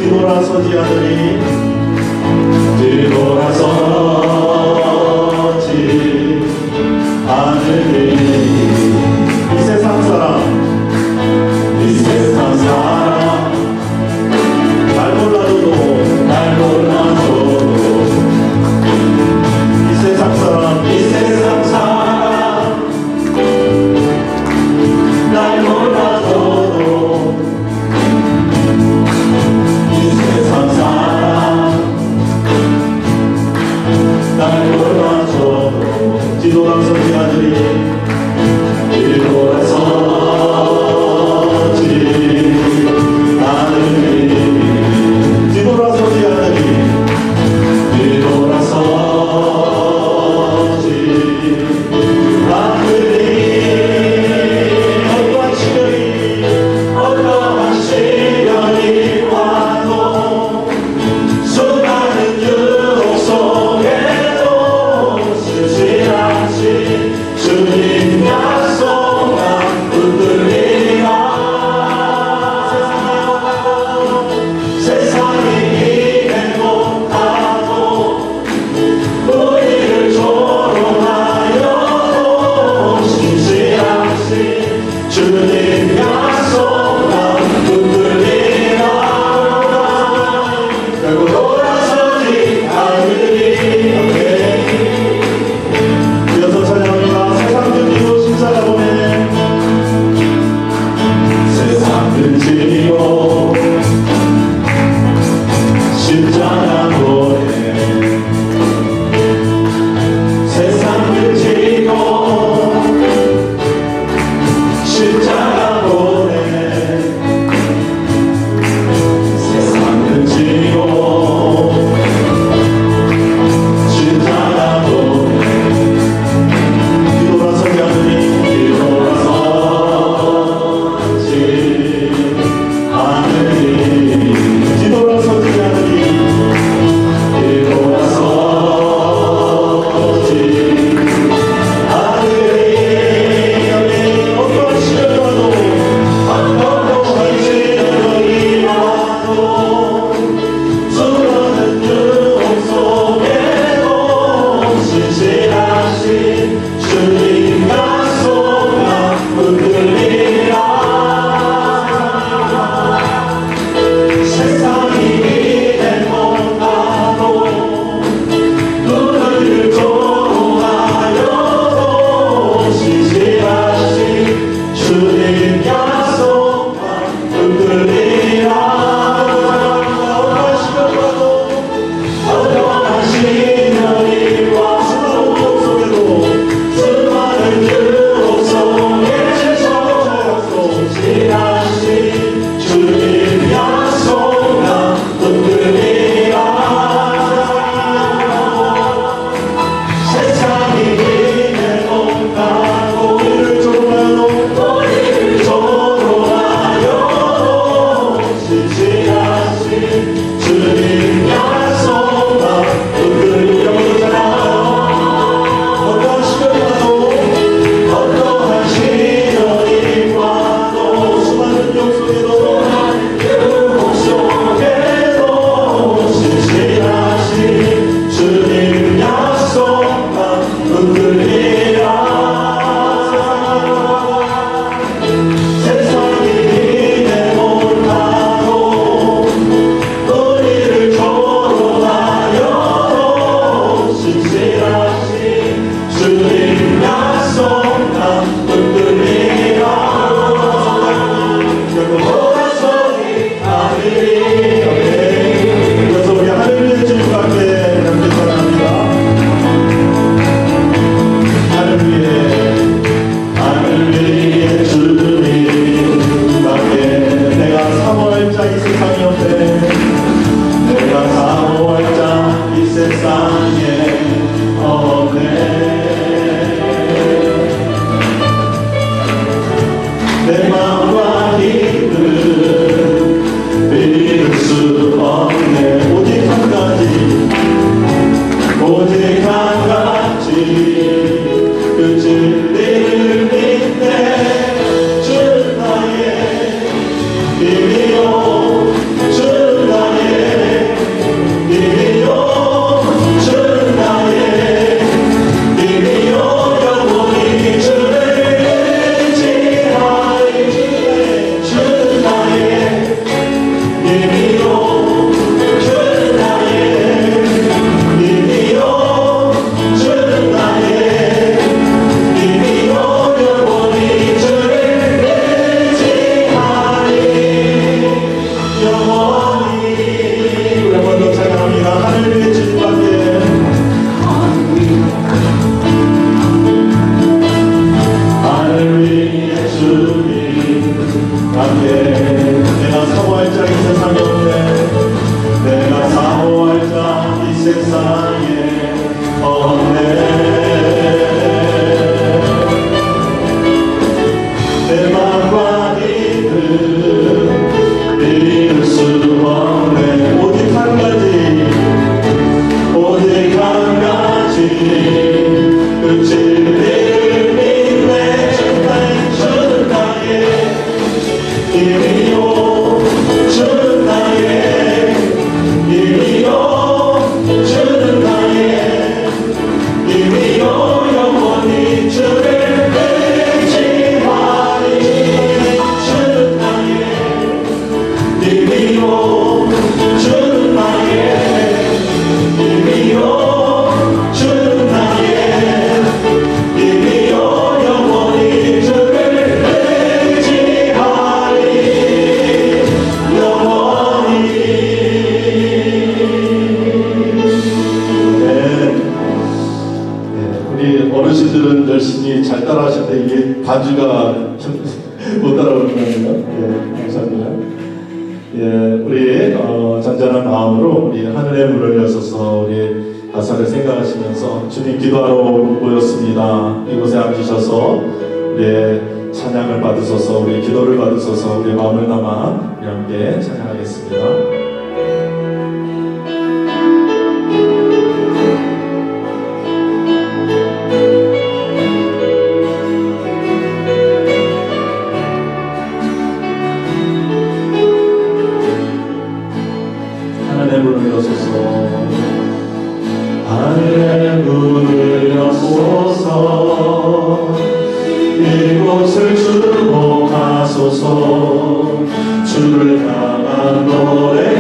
뒤돌아서지 않으리 이 세상 사람 날 몰라줘도 이 세상 사람 날 몰라줘도 이 세상 사람 날 몰라줘도 뒤돌아서지 않으리 어떠한 시련이 와도 수많은 유혹 속에도 쉬지 않지 주님 약속 난 붙들리라 세상이 이해 못하고 우리를 조롱하여도 쉬지 않지 주님 약속 난 붙들리라 결국 돌아서지 않으리 이어서 찬양합니다. 세상 등지고 십자가 보내 세상 등지고 십자가 보내 세상 등지고 십자가 보내 내 마음과 힘을 믿을 수 없네. 오직 한 가지, 오직 한 가지, 그 진리를 믿네. 주는 나의 힘이요, 주는 나의 힘이요, 주는 나의 힘이요, 영원히 주를 의지하리. 주는 나의 힘이요, 주는 나의 힘이요, 주는 나의 힘이요, 영원히 주를 의지하리. 영원히. 우리 한 번 더 찬양합니다. 하늘 위에 주님 밖에. 하늘 위에 주님 함께. 내가 사모할 자 이 세상에 없네. 내가 사모할 자 이 세상에 없네. 내 마음과 힘을 믿을 수 없네. 오직 한 가지, 오직 한 가지, 그 진리를 믿네. 주는 나의 힘이요, 주는 나의 힘이요, 주는 나의 힘이요, 영원히 주를 의지하리. 주는 나의 힘이요, 주는 나의 힘이요, 주는 나의 힘이요, 영원히 주를 의지하리. 영원히. 우리 어르신들은 열심히 잘 따라하시는데 이게 반주가 못 따라오는 거예요. 감사합니다. 우리 잔잔한 마음으로 우리 하늘의 문을 여셔서 우리 가사를 생각하시면서 주님 기도하러 모였습니다. 이곳에 앉으셔서 우리의 찬양을 받으소서, 우리 기도를 받으소서. 우리의 마음을 담아 우리 함께 찬양하겠습니다. 하늘의 문을 여소서, 하늘의 문을 여소서, 이곳을 주목하소서. 주를 향한 노래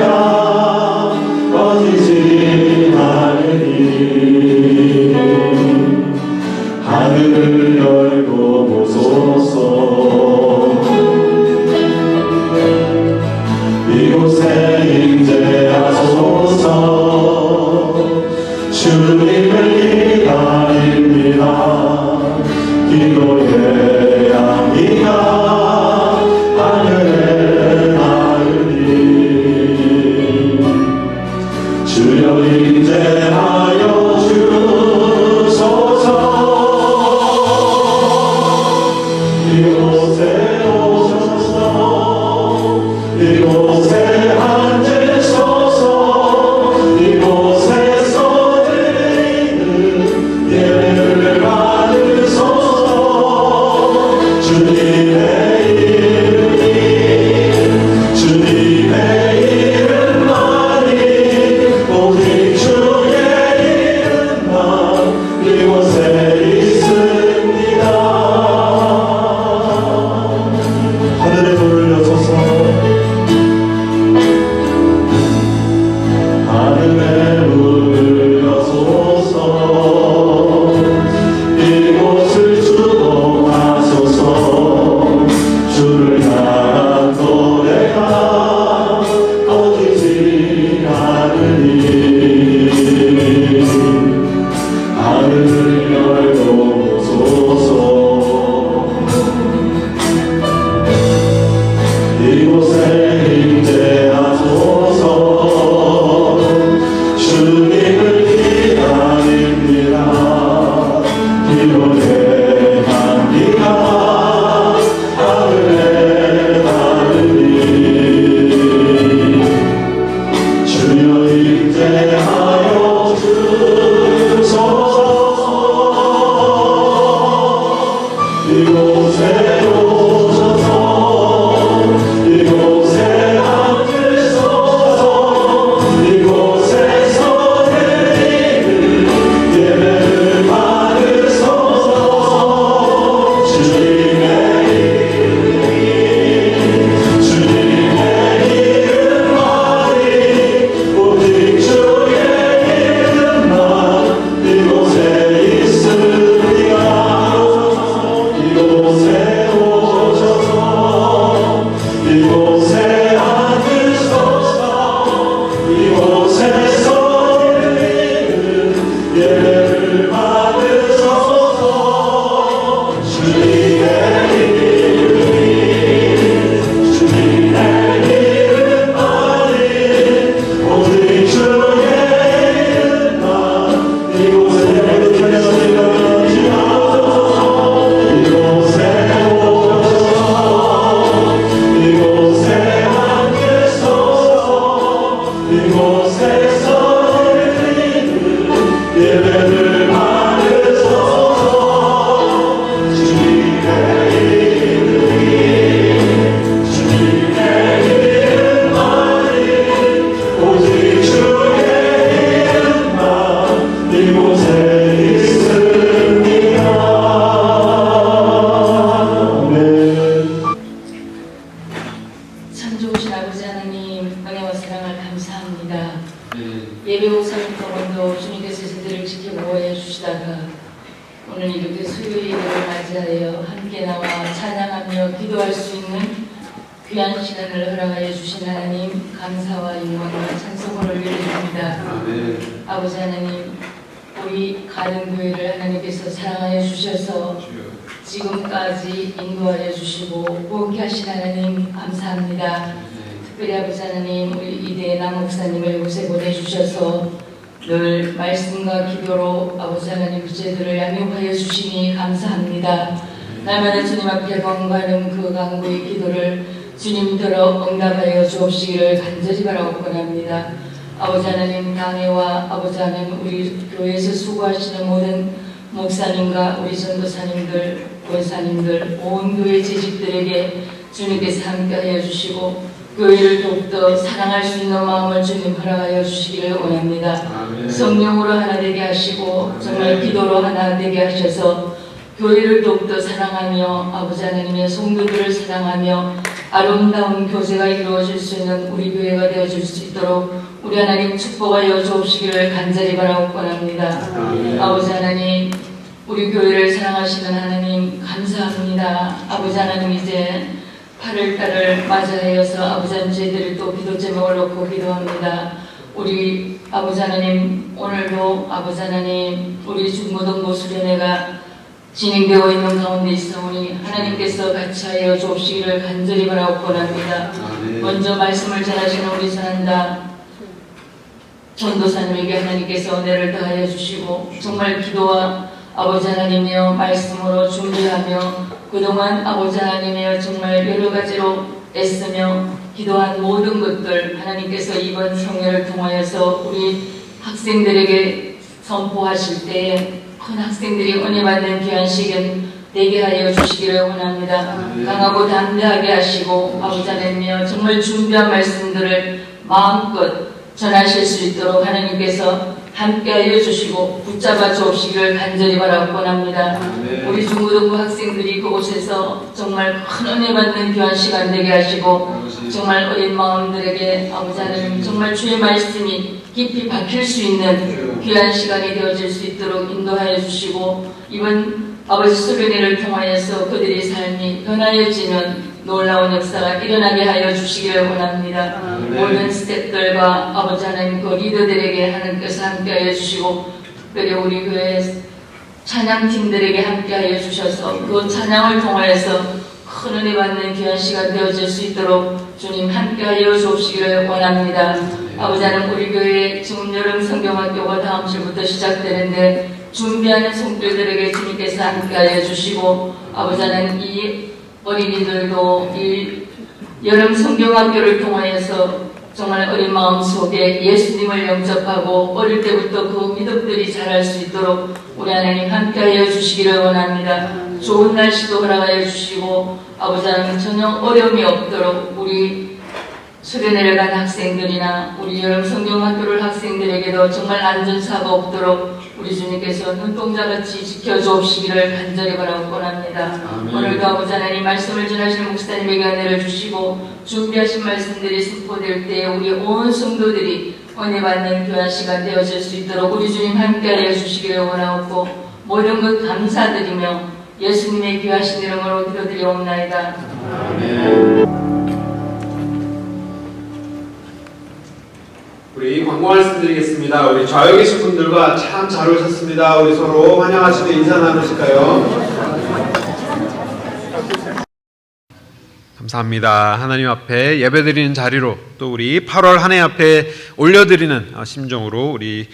주일을 맞이하여 함께 나와 찬양하며 기도할 수 있는 귀한 시간을 허락하여 주신 하나님 감사와 영광과 찬송을 올려드립니다. 아버지 하나님, 우리 가든교회를 하나님께서 사랑하여 주셔서 지금까지 인도하여 주시고 보호케 하신 하나님 감사합니다. 특별히 아버지 하나님, 우리 이대남 목사님을 이곳에 보내주셔서 늘 말씀과 기도로 아버지 하나님 제들을 양육하여 주시니 감사합니다. 날마다 주님 앞에 간구하는 그 간구의 기도를 주님더러 응답하여 주옵시기를 간절히 바라고 권합니다. 아버지 하나님, 당회와 아버지 하나님, 우리 교회에서 수고하시는 모든 목사님과 우리 전도사님들, 권사님들, 온 교회 재직들에게 주님께서 함께하여 주시고 교회를 더욱더 사랑할 수 있는 마음을 주님 허락하여 주시기를 원합니다. 성령으로 하나 되게 하시고 정말 기도로 하나 되게 하셔서 교회를 더욱더 사랑하며 아버지 하나님의 성도들을 사랑하며 아름다운 교제가 이루어질 수 있는 우리 교회가 되어질 수 있도록 우리 하나님 축복하여 주옵시기를 간절히 바라고 원합니다. 아버지 하나님, 우리 교회를 사랑하시는 하나님 감사합니다. 아버지 하나님, 이제 8월달을 맞이하여서 아버지 하나님 저희들이 또 기도 제목을 놓고 기도합니다. 우리 아버지 하나님, 오늘도 아버지 하나님 우리 중고등부 수련회가 진행되어 있는 가운데 있사오니 하나님께서 같이 하여 주옵시기를 간절히 바라고 원합니다. 먼저 말씀을 전하시는 우리 전한다 전도사님에게 하나님께서 은혜를 더하여 주시고 정말 기도와 아버지 하나님이여 말씀으로 준비하며 그동안 아버지 하나님이여 정말 여러 가지로 애쓰며 기도한 모든 것들 하나님께서 이번 성회를 통하여서 우리 학생들에게 선포하실 때에 큰 학생들이 은혜 받는 귀한 시간 되게 하여 주시기를 원합니다. 강하고 담대하게 하시고 아버지 하나님이여 정말 준비한 말씀들을 마음껏 전하실 수 있도록 하나님께서 함께하여 주시고 붙잡아 주옵시기를 간절히 바라고 원합니다. 우리 중고등부 학생들이 그곳에서 정말 큰 은혜 받는 귀한 시간 되게 하시고 정말 어린 마음들에게 아버지 하나님 정말 주의 말씀이 깊이 박힐 수 있는 귀한 시간이 되어질 수 있도록 인도하여 주시고 이번 아버지 수련회를 통하여서 그들의 삶이 변화해지는 놀라운 역사가 일어나게 하여 주시기를 원합니다. 모든 스태프들과 아버지 하나님 그 리더들에게 하나님께서 함께하여 주시고 특별히 우리 교회 찬양팀들에게 함께하여 주셔서 그 찬양을 통하여서 큰 은혜 받는 귀한 시간 되어질 수 있도록 주님 함께하여 주옵시기를 원합니다. 아버지 하나님, 우리 교회 지금 여름 성경학교가 다음 주부터 시작되는데 준비하는 성도들에게 주님께서 함께하여 주시고 아버지 하나님 이 어린이들도 이 여름 성경학교를 통하여서 정말 어린 마음 속에 예수님을 영접하고 어릴 때부터 그 믿음들이 자랄 수 있도록 우리 하나님 함께하여 주시기를 원합니다. 좋은 날씨도 허락하여 주시고 아버지 하나님 전혀 어려움이 없도록 우리 수련회를 간 학생들이나 우리 여름 성경학교를 학생들에게도 정말 안전사고 없도록 우리 주님께서 눈동자같이 지켜주옵시기를 간절히 바라고 원합니다. 오늘도 아버지 하나님 말씀을 전하시는 목사님에게 은혜를 주시고 준비하신 말씀들이 선포될 때 우리 온 성도들이 은혜 받는 귀한 시간 되어질 수 있도록 우리 주님 함께하여 주시기를 원하옵고 모든 것 감사드리며 예수님의 귀하신 이름으로 기도드리옵나이다. 아멘. 우리 광고 말씀드리겠습니다. 우리 좌우에 계신 분들과 참 잘 오셨습니다. 우리 서로 환영하시며 인사 나누실까요? 감사합니다. 하나님 앞에 예배드리는 자리로 또 우리 8월 한 해 앞에 올려드리는 심정으로 우리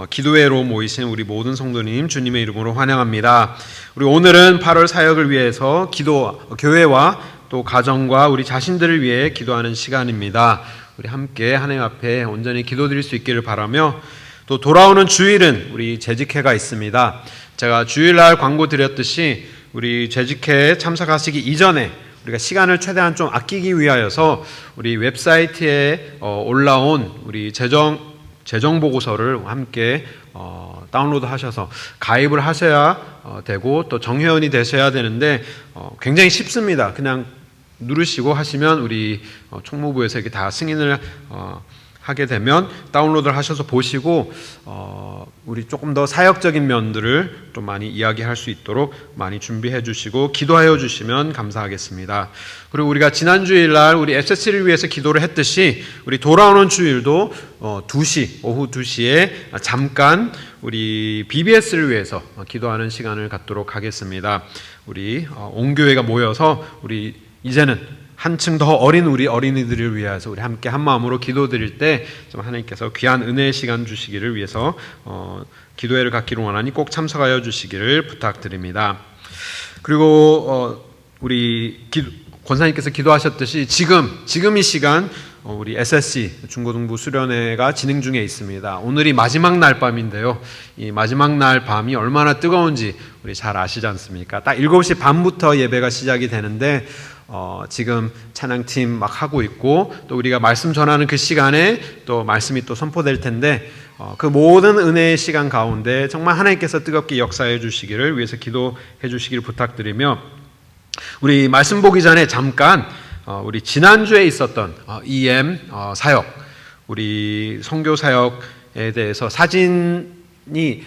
기도회로 모이신 우리 모든 성도님 주님의 이름으로 환영합니다. 우리 오늘은 8월 사역을 위해서 교회와 또 가정과 우리 자신들을 위해 기도하는 시간입니다. 우리 함께 하나님 앞에 온전히 기도드릴 수 있기를 바라며 또 돌아오는 주일은 우리 재직회가 있습니다. 제가 주일날 광고 드렸듯이 우리 재직회에 참석하시기 이전에 우리가 시간을 최대한 좀 아끼기 위하여서 우리 웹사이트에 올라온 우리 재정 보고서를 함께 다운로드 하셔서 가입을 하셔야 되고 또 정회원이 되셔야 되는데 굉장히 쉽습니다. 그냥 누르시고 하시면 우리 총무부에서 이렇게 다 승인을 하게 되면 다운로드를 하셔서 보시고 우리 조금 더 사역적인 면들을 좀 많이 이야기할 수 있도록 많이 준비해 주시고 기도하여 주시면 감사하겠습니다. 그리고 우리가 지난 주일날 우리 SS를 위해서 기도를 했듯이 우리 돌아오는 주일도 2시 오후 2시에 잠깐 우리 BBS를 위해서 기도하는 시간을 갖도록 하겠습니다. 우리 온 교회가 모여서 우리 이제는 한층 더 어린 우리 어린이들을 위해서 우리 함께 한 마음으로 기도드릴 때 좀 하나님께서 귀한 은혜의 시간 주시기를 위해서 기도회를 갖기를 원하니 꼭 참석하여 주시기를 부탁드립니다. 그리고 우리 권사님께서 기도하셨듯이 지금 이 시간 우리 SSC 중고등부 수련회가 진행 중에 있습니다. 오늘이 마지막 날 밤인데요. 이 마지막 날 밤이 얼마나 뜨거운지 우리 잘 아시지 않습니까? 딱 7시 반부터 예배가 시작이 되는데 지금 찬양팀 막 하고 있고 또 우리가 말씀 전하는 그 시간에 또 말씀이 또 선포될 텐데 그 모든 은혜의 시간 가운데 정말 하나님께서 뜨겁게 역사해 주시기를 위해서 기도해 주시기를 부탁드리며 우리 말씀 보기 전에 잠깐 우리 지난주에 있었던 EM 사역 우리 선교 사역에 대해서 사진이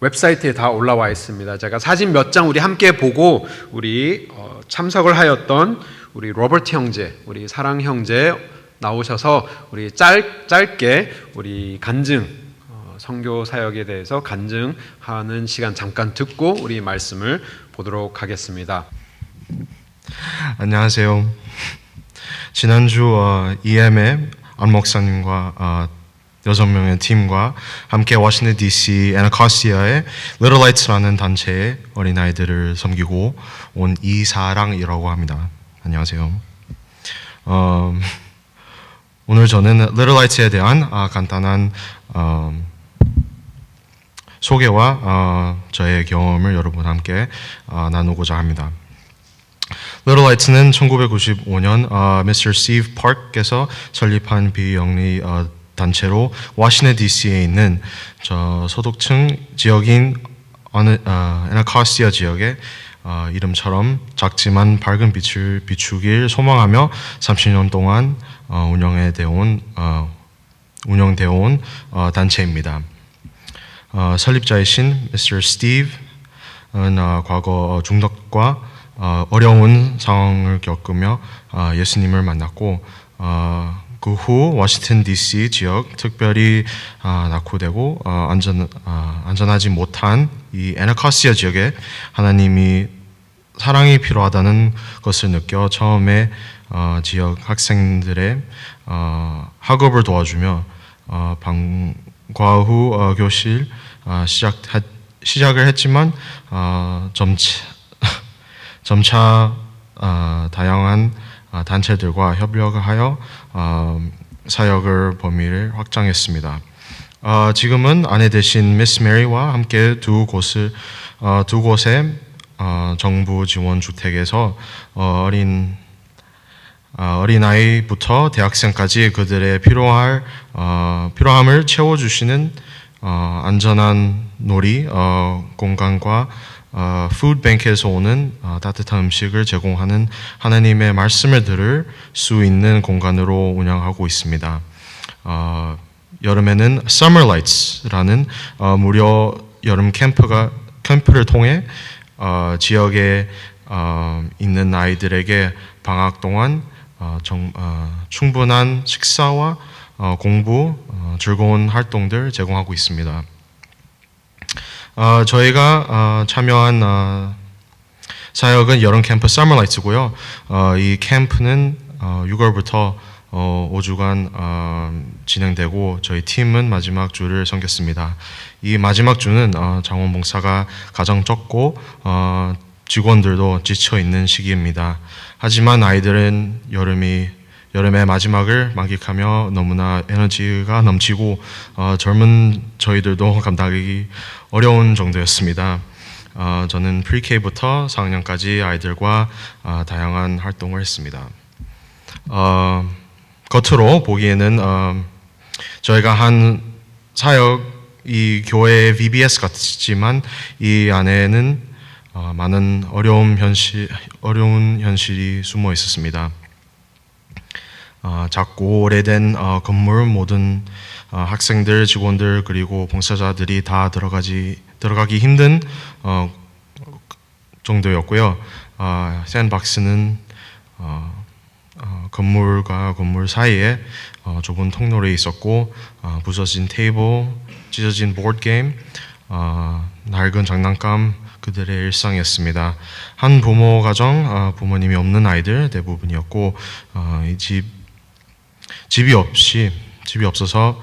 웹사이트에 다 올라와 있습니다. 제가 사진 몇 장 우리 함께 보고 우리 참석을 하였던 우리 로버트 형제, 우리 사랑 형제 나오셔서 우리 짧게 우리 간증 선교 사역에 대해서 간증하는 시간 잠깐 듣고 우리 말씀을 보도록 하겠습니다. 안녕하세요. 지난주 EM의 안 목사님과 6명의 팀과 함께 워싱턴 DC 애나카시아의 Little Lights라는 단체의 어린아이들을 섬기고 온 이사랑이라고 합니다. 안녕하세요. 오늘 저는 Little Lights에 대한 간단한 소개와 저의 경험을 여러분과 함께 나누고자 합니다. Little Lights는 1995년 Mr. Steve Park께서 설립한 비영리 단체로 워싱턴 DC에 있는 소득층 지역인 애나카시아 지역의 이름처럼 작지만 밝은 빛을 비추길 소망하며 30년 동안 운영되어 온 단체입니다. 설립자이신 Mr. Steve는 과거 중독과 어려운 상황을 겪으며 예수님을 만났고 그 후 워싱턴 DC 지역 특별히 낙후되고 안전하지 못한 이 애나카시아 지역에 하나님이 사랑이 필요하다는 것을 느껴 처음에 지역 학생들의 학업을 도와주며 방과 후 교실 시작을 했지만 점차 다양한 단체들과 협력을 하여 사역을 범위를 확장했습니다. 지금은 아내 되신 미스 메리와 함께 두 곳의 정부 지원 주택에서 어린아이부터 대학생까지 그들의 필요함을 채워주시는 안전한 놀이 공간과 푸드뱅크에서 오는 따뜻한 음식을 제공하는 하나님의 말씀을 들을 수 있는 공간으로 운영하고 있습니다. 여름에는 Summer Lights라는 무료 여름 캠프를 통해 지역에 있는 아이들에게 방학 동안 충분한 식사와 공부, 즐거운 활동들 제공하고 있습니다. 저희가 참여한 사역은 여름 캠프 Summer Lights고요. 이 캠프는 6월부터 5주간 진행되고 저희 팀은 마지막 주를 섬겼습니다. 이 마지막 주는 자원봉사가 가장 적고 직원들도 지쳐 있는 시기입니다. 하지만 아이들은 여름의 마지막을 만끽하며 너무나 에너지가 넘치고 젊은 저희들도 감당하기 어려운 정도였습니다. 저는 프리K부터 4학년까지 아이들과 다양한 활동을 했습니다. 겉으로 보기에는 저희가 한 사역이 교회의 VBS 같지만 이 안에는 많은 어려운 현실이 숨어 있었습니다. 작고 오래된 건물 모든 학생들, 직원들 그리고 봉사자들이 다 들어가기 힘든 정도였고요. 샌박스는 건물과 건물 사이에 좁은 통로에 있었고 부서진 테이블, 찢어진 보드 게임, 낡은 장난감 그들의 일상이었습니다. 한 부모 가정 부모님이 없는 아이들 대부분이었고 집이 없어서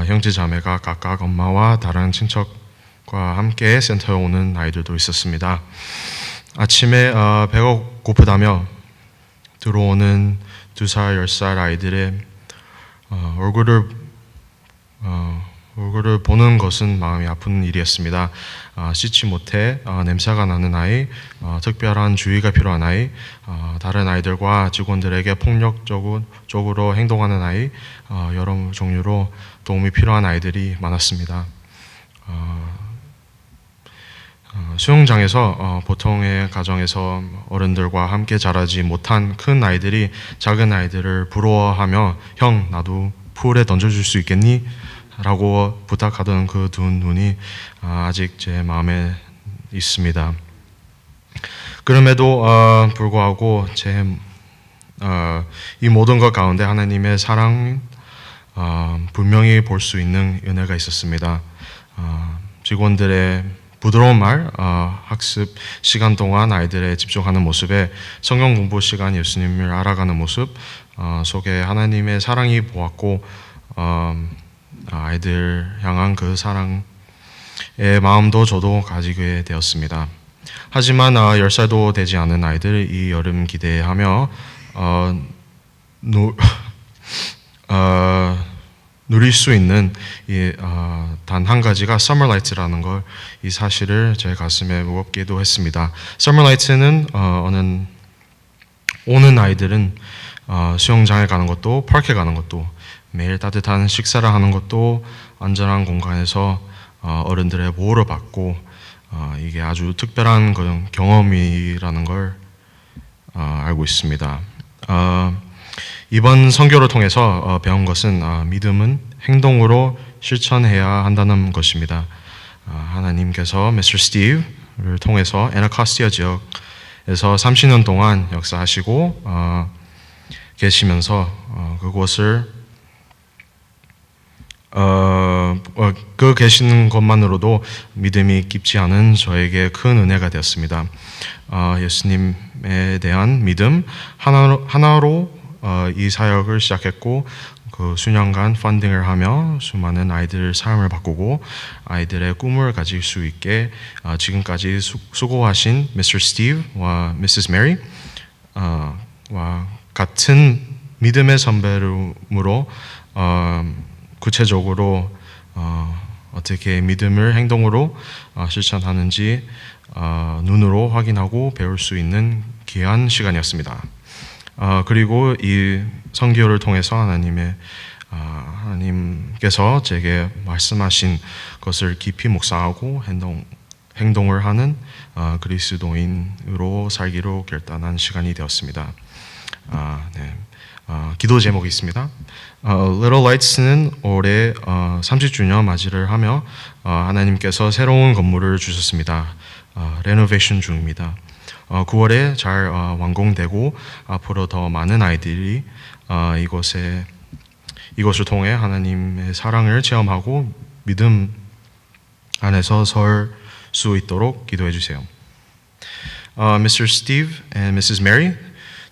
형제 자매가 각각 엄마와 다른 친척과 함께 센터에 오는 아이들도 있었습니다. 아침에 배가 고프다며 들어오는 2살, 10살 아이들의 얼굴을 보는 것은 마음이 아픈 일이었습니다. 씻지 못해 냄새가 나는 아이, 특별한 주의가 필요한 아이, 다른 아이들과 직원들에게 폭력적으로 행동하는 아이, 여러 종류로 도움이 필요한 아이들이 많았습니다. 수영장에서 보통의 가정에서 어른들과 함께 자라지 못한 큰 아이들이 작은 아이들을 부러워하며 형 나도 풀에 던져줄 수 있겠니? 라고 부탁하던 그 두 눈이 아직 제 마음에 있습니다. 그럼에도 불구하고 이 모든 것 가운데 하나님의 사랑 분명히 볼 수 있는 은혜가 있었습니다. 직원들의 부드러운 말, 학습 시간 동안 아이들에 집중하는 모습에 성경 공부 시간 예수님을 알아가는 모습 속에 하나님의 사랑이 보았고 아이들 향한 그 사랑의 마음도 저도 가지게 되었습니다. 하지만 10살도 되지 않은 아이들 이 여름 기대하며 누릴 수 있는 단 한 가지가 Summer Lights라는 걸 이 사실을 제 가슴에 무겁게도 했습니다. Summer Lights는 오는 아이들은 수영장에 가는 것도 파크에 가는 것도 매일 따뜻한 식사를 하는 것도 안전한 공간에서 어른들의 보호를 받고 이게 아주 특별한 경험이라는 걸 알고 있습니다. 이번 선교를 통해서 배운 것은 믿음은 행동으로 실천해야 한다는 것입니다. 하나님께서 미스터 스티브를 통해서 애나카스티아 지역에서 30년 동안 역사하시고 계시면서 그곳을 그 계시는 것만으로도 믿음이 깊지 않은 저에게 큰 은혜가 되었습니다. 예수님에 대한 믿음 하나로 이 사역을 시작했고 그 수년간 펀딩을 하며 수많은 아이들 삶을 바꾸고 아이들의 꿈을 가질 수 있게 지금까지 수고하신 미스터 스티브와 미시스 메리 와 같은 믿음의 선배름으로 구체적으로 어떻게 믿음을 행동으로 실천하는지 눈으로 확인하고 배울 수 있는 귀한 시간이었습니다. 그리고 이 선교를 통해서 하나님께서 제게 말씀하신 것을 깊이 묵상하고 행동을 하는 그리스도인으로 살기로 결단한 시간이 되었습니다. 기도 제목이 있습니다. Little Lights는 올해 30주년 맞이를 하며 하나님께서 새로운 건물을 주셨습니다. 레노베이션 중입니다. 9월에 잘 완공되고 앞으로 더 많은 아이들이 이것을 통해 하나님의 사랑을 체험하고 믿음 안에서 설 수 있도록 기도해 주세요. Mr. Steve and Mrs. Mary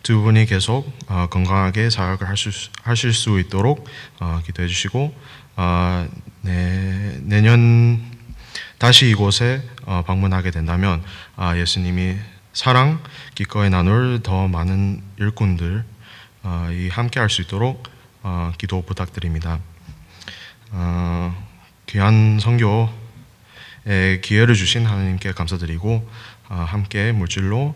두 분이 계속 건강하게 사역을 하실 수 있도록 기도해 주시고 내년 다시 이곳에 방문하게 된다면 예수님이 사랑 기꺼이 나눌 더 많은 일꾼들 함께 할 수 있도록 기도 부탁드립니다. 귀한 선교에 기회를 주신 하나님께 감사드리고 함께 물질로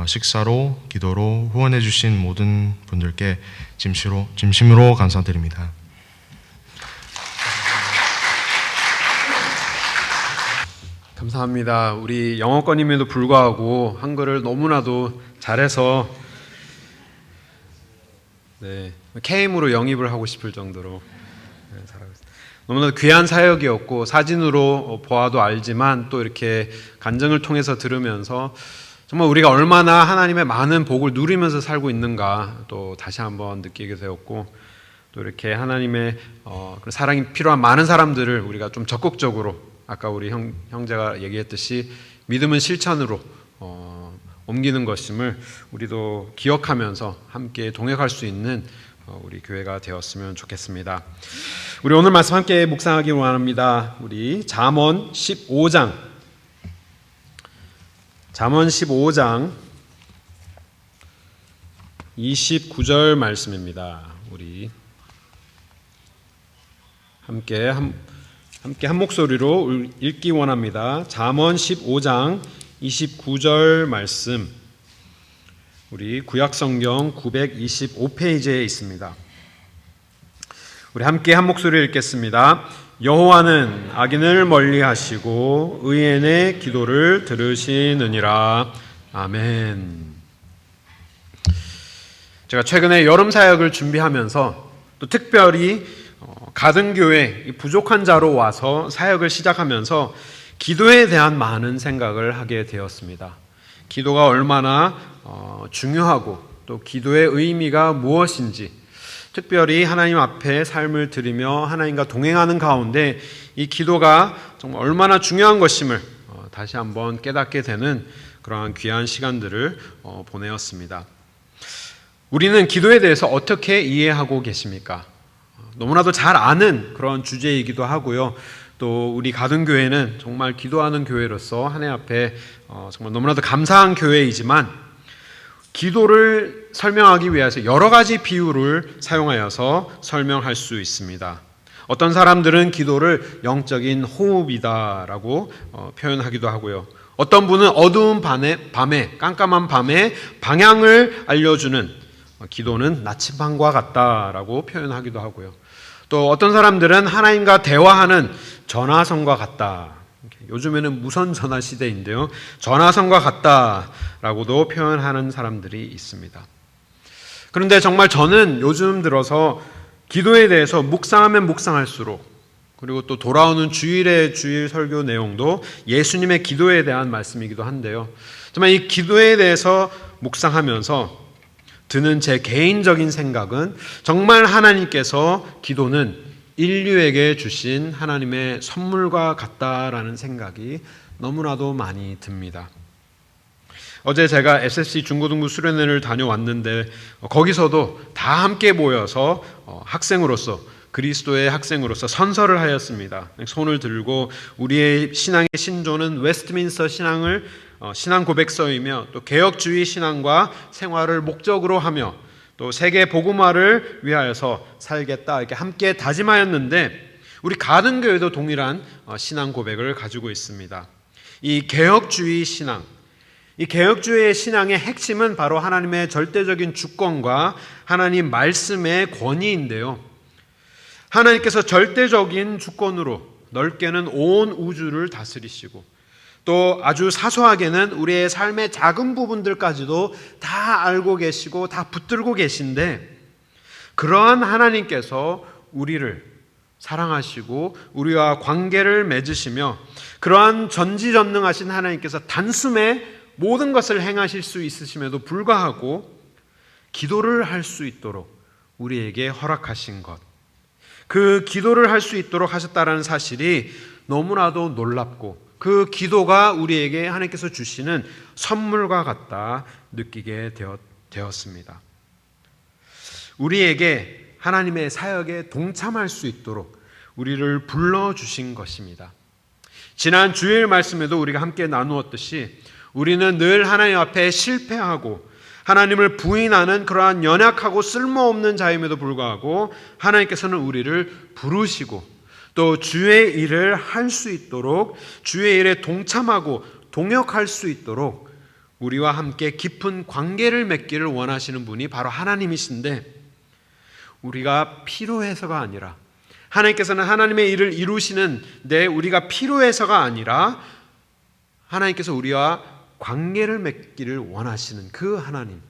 식사로 기도로 후원해 주신 모든 분들께 진심으로 감사드립니다. 감사합니다. 우리 영어권임에도 불구하고 한글을 너무나도 잘해서 네, KM으로 영입을 하고 싶을 정도로 살아가고 있습니다. 너무나 귀한 사역이었고 사진으로 보아도 알지만 또 이렇게 간증을 통해서 들으면서 정말 우리가 얼마나 하나님의 많은 복을 누리면서 살고 있는가 또 다시 한번 느끼게 되었고, 또 이렇게 하나님의 사랑이 필요한 많은 사람들을 우리가 좀 적극적으로, 아까 우리 형제가 얘기했듯이 믿음은 실천으로 옮기는 것임을 우리도 기억하면서 함께 동역할 수 있는 우리 교회가 되었으면 좋겠습니다. 우리 오늘 말씀 함께 묵상하기 원합니다. 우리 잠언 15장 29절 말씀입니다. 우리 함께 한 목소리로 읽기 원합니다. 잠언 15장 29절 말씀, 우리 구약성경 925페이지에 있습니다. 우리 함께 한 목소리 읽겠습니다. 여호와는 악인을 멀리하시고 의인의 기도를 들으시느니라. 아멘. 제가 최근에 여름 사역을 준비하면서 또 특별히 가든교회 부족한 자로 와서 사역을 시작하면서 기도에 대한 많은 생각을 하게 되었습니다. 기도가 얼마나 중요하고 또 기도의 의미가 무엇인지, 특별히 하나님 앞에 삶을 드리며 하나님과 동행하는 가운데 이 기도가 정말 얼마나 중요한 것임을 다시 한번 깨닫게 되는 그러한 귀한 시간들을 보내었습니다. 우리는 기도에 대해서 어떻게 이해하고 계십니까? 너무나도 잘 아는 그런 주제이기도 하고요. 또 우리 가든교회는 정말 기도하는 교회로서 하나님 앞에 정말 너무나도 감사한 교회이지만, 기도를 설명하기 위해서 여러 가지 비유를 사용하여서 설명할 수 있습니다. 어떤 사람들은 기도를 영적인 호흡이다라고 표현하기도 하고요. 어떤 분은 어두운 밤에 깜깜한 밤에 방향을 알려주는 기도는 나침반과 같다라고 표현하기도 하고요. 또 어떤 사람들은 하나님과 대화하는 전화선과 같다. 요즘에는 무선 전화 시대인데요. 전화선과 같다라고도 표현하는 사람들이 있습니다. 그런데 정말 저는 요즘 들어서 기도에 대해서 묵상하면 묵상할수록, 그리고 또 돌아오는 주일의 주일 설교 내용도 예수님의 기도에 대한 말씀이기도 한데요. 정말 이 기도에 대해서 묵상하면서 드는 제 개인적인 생각은 정말 하나님께서 기도는 인류에게 주신 하나님의 선물과 같다라는 생각이 너무나도 많이 듭니다. 어제 제가 SFC 중고등부 수련회를 다녀왔는데 거기서도 다 함께 모여서 학생으로서, 그리스도의 학생으로서 선서를 하였습니다. 손을 들고 우리의 신앙의 신조는 웨스트민스터 신앙 고백서이며 또 개혁주의 신앙과 생활을 목적으로 하며 또 세계 복음화를 위하여서 살겠다, 이렇게 함께 다짐하였는데, 우리 가든교회도 동일한 신앙 고백을 가지고 있습니다. 이 개혁주의 신앙, 이 개혁주의 신앙의 핵심은 바로 하나님의 절대적인 주권과 하나님 말씀의 권위인데요. 하나님께서 절대적인 주권으로 넓게는 온 우주를 다스리시고, 또 아주 사소하게는 우리의 삶의 작은 부분들까지도 다 알고 계시고 다 붙들고 계신데, 그러한 하나님께서 우리를 사랑하시고 우리와 관계를 맺으시며, 그러한 전지전능하신 하나님께서 단숨에 모든 것을 행하실 수 있으심에도 불구하고 기도를 할 수 있도록 우리에게 허락하신 것, 그 기도를 할 수 있도록 하셨다는 사실이 너무나도 놀랍고, 그 기도가 우리에게 하나님께서 주시는 선물과 같다 느끼게 되었습니다. 우리에게 하나님의 사역에 동참할 수 있도록 우리를 불러주신 것입니다. 지난 주일 말씀에도 우리가 함께 나누었듯이 우리는 늘 하나님 앞에 실패하고 하나님을 부인하는 그러한 연약하고 쓸모없는 자임에도 불구하고 하나님께서는 우리를 부르시고 또 주의 일을 할 수 있도록, 주의 일에 동참하고 동역할 수 있도록 우리와 함께 깊은 관계를 맺기를 원하시는 분이 바로 하나님이신데, 우리가 필요해서가 아니라, 하나님께서는 하나님의 일을 이루시는데 우리가 필요해서가 아니라 하나님께서 우리와 관계를 맺기를 원하시는 그 하나님,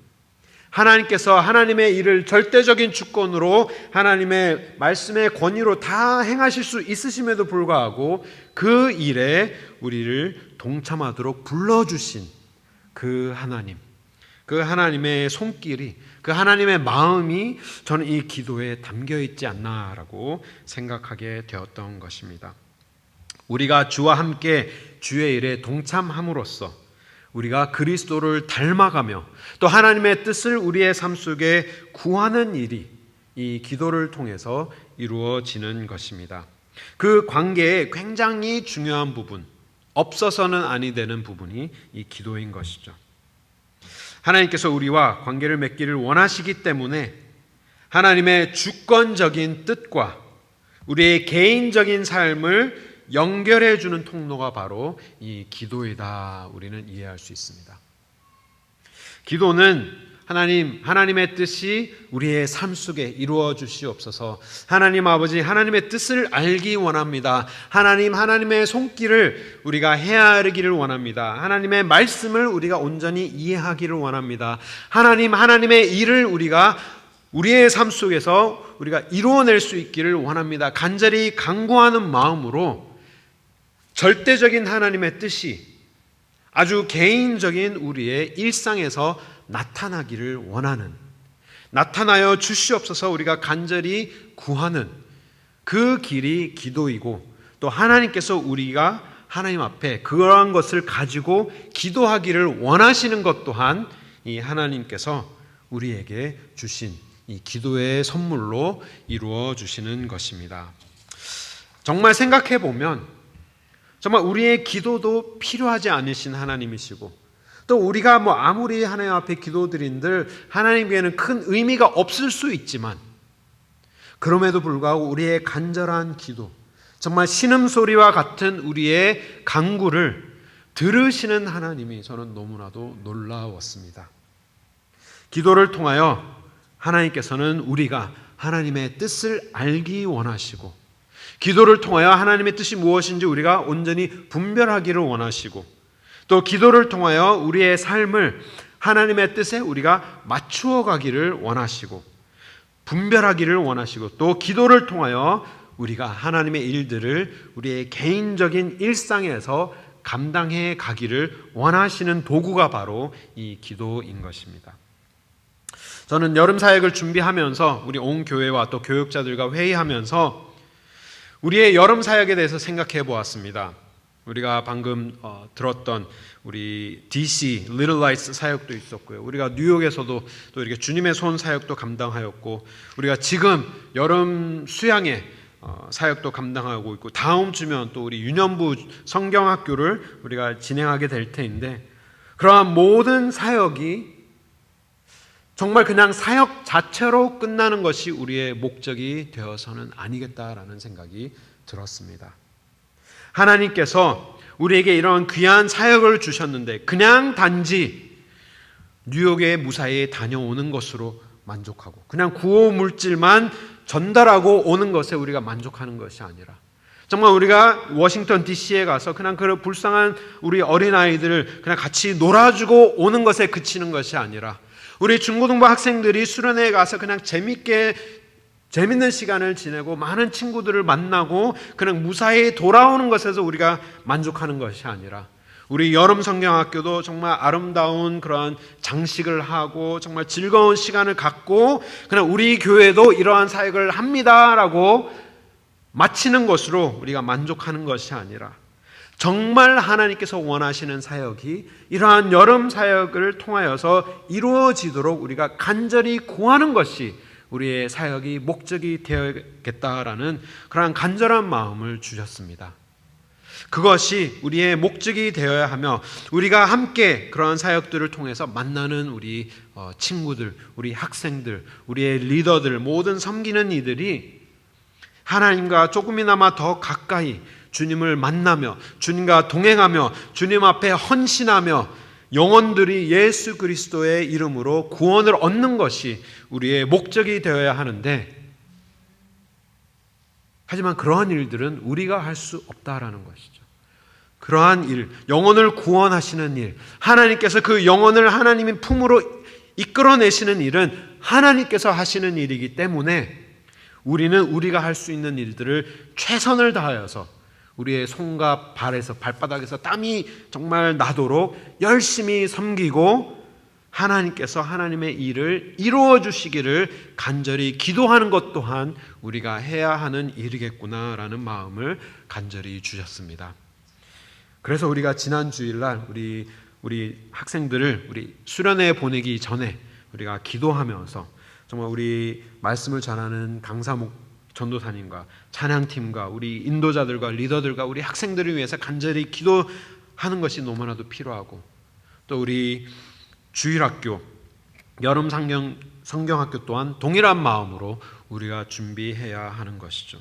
하나님께서 하나님의 일을 절대적인 주권으로 하나님의 말씀의 권위로 다 행하실 수 있으심에도 불구하고 그 일에 우리를 동참하도록 불러주신 그 하나님, 그 하나님의 손길이, 그 하나님의 마음이 저는 이 기도에 담겨 있지 않나라고 생각하게 되었던 것입니다. 우리가 주와 함께 주의 일에 동참함으로써 우리가 그리스도를 닮아가며 또 하나님의 뜻을 우리의 삶 속에 구하는 일이 이 기도를 통해서 이루어지는 것입니다. 그 관계에 굉장히 중요한 부분, 없어서는 아니 되는 부분이 이 기도인 것이죠. 하나님께서 우리와 관계를 맺기를 원하시기 때문에 하나님의 주권적인 뜻과 우리의 개인적인 삶을 연결해 주는 통로가 바로 이 기도이다. 우리는 이해할 수 있습니다. 기도는 하나님의 뜻이 우리의 삶 속에 이루어 주시옵소서. 하나님 아버지, 하나님의 뜻을 알기 원합니다. 하나님의 손길을 우리가 헤아리기를 원합니다. 하나님의 말씀을 우리가 온전히 이해하기를 원합니다. 하나님의 일을 우리가 우리의 삶 속에서 우리가 이루어낼 수 있기를 원합니다. 간절히 간구하는 마음으로 절대적인 하나님의 뜻이 아주 개인적인 우리의 일상에서 나타나기를 원하는, 나타나여 주시옵소서 우리가 간절히 구하는 그 길이 기도이고, 또 하나님께서 우리가 하나님 앞에 그러한 것을 가지고 기도하기를 원하시는 것 또한 이 하나님께서 우리에게 주신 이 기도의 선물로 이루어 주시는 것입니다. 정말 생각해 보면 정말 우리의 기도도 필요하지 않으신 하나님이시고, 또 우리가 아무리 하나님 앞에 기도드린들 하나님께는 큰 의미가 없을 수 있지만, 그럼에도 불구하고 우리의 간절한 기도, 정말 신음소리와 같은 우리의 간구를 들으시는 하나님이 저는 너무나도 놀라웠습니다. 기도를 통하여 하나님께서는 우리가 하나님의 뜻을 알기 원하시고, 기도를 통하여 하나님의 뜻이 무엇인지 우리가 온전히 분별하기를 원하시고, 또 기도를 통하여 우리의 삶을 하나님의 뜻에 우리가 맞추어 가기를 원하시고, 분별하기를 원하시고, 또 기도를 통하여 우리가 하나님의 일들을 우리의 개인적인 일상에서 감당해 가기를 원하시는 도구가 바로 이 기도인 것입니다. 저는 여름 사역을 준비하면서 우리 온 교회와 또 교육자들과 회의하면서 우리의 여름 사역에 대해서 생각해 보았습니다. 우리가 방금 들었던 우리 DC Little Lights 사역도 있었고요. 우리가 뉴욕에서도 또 이렇게 주님의 손 사역도 감당하였고, 우리가 지금 여름 수양의 사역도 감당하고 있고, 다음 주면 또 우리 유년부 성경학교를 우리가 진행하게 될 텐데, 그러한 모든 사역이 정말 그냥 사역 자체로 끝나는 것이 우리의 목적이 되어서는 아니겠다라는 생각이 들었습니다. 하나님께서 우리에게 이런 귀한 사역을 주셨는데 그냥 단지 뉴욕에 무사히 다녀오는 것으로 만족하고 그냥 구호 물질만 전달하고 오는 것에 우리가 만족하는 것이 아니라, 정말 우리가 워싱턴 DC에 가서 그냥 그 불쌍한 우리 어린아이들을 그냥 같이 놀아주고 오는 것에 그치는 것이 아니라, 우리 중고등부 학생들이 수련회에 가서 그냥 재밌는 시간을 지내고 많은 친구들을 만나고 그냥 무사히 돌아오는 것에서 우리가 만족하는 것이 아니라, 우리 여름 성경학교도 정말 아름다운 그러한 장식을 하고 정말 즐거운 시간을 갖고 그냥 우리 교회도 이러한 사역을 합니다라고 마치는 것으로 우리가 만족하는 것이 아니라, 정말 하나님께서 원하시는 사역이 이러한 여름 사역을 통하여서 이루어지도록 우리가 간절히 구하는 것이 우리의 사역이 목적이 되어야겠다라는 그러한 간절한 마음을 주셨습니다. 그것이 우리의 목적이 되어야 하며, 우리가 함께 그러한 사역들을 통해서 만나는 우리 친구들, 우리 학생들, 우리의 리더들, 모든 섬기는 이들이 하나님과 조금이나마 더 가까이 주님을 만나며 주님과 동행하며 주님 앞에 헌신하며 영혼들이 예수 그리스도의 이름으로 구원을 얻는 것이 우리의 목적이 되어야 하는데, 하지만 그러한 일들은 우리가 할 수 없다라는 것이죠. 그러한 일, 영혼을 구원하시는 일, 하나님께서 그 영혼을 하나님의 품으로 이끌어내시는 일은 하나님께서 하시는 일이기 때문에 우리는 우리가 할 수 있는 일들을 최선을 다하여서 우리의 손과 발에서 발바닥에서 땀이 정말 나도록 열심히 섬기고 하나님께서 하나님의 일을 이루어 주시기를 간절히 기도하는 것 또한 우리가 해야 하는 일이겠구나라는 마음을 간절히 주셨습니다. 그래서 우리가 지난 주일날 우리 학생들을 우리 수련회에 보내기 전에 우리가 기도하면서 정말 우리 말씀을 전하는 강사목 전도사님과 찬양팀과 우리 인도자들과 리더들과 우리 학생들을 위해서 간절히 기도하는 것이 너무나도 필요하고, 또 우리 주일학교, 여름 성경학교 또한 동일한 마음으로 우리가 준비해야 하는 것이죠.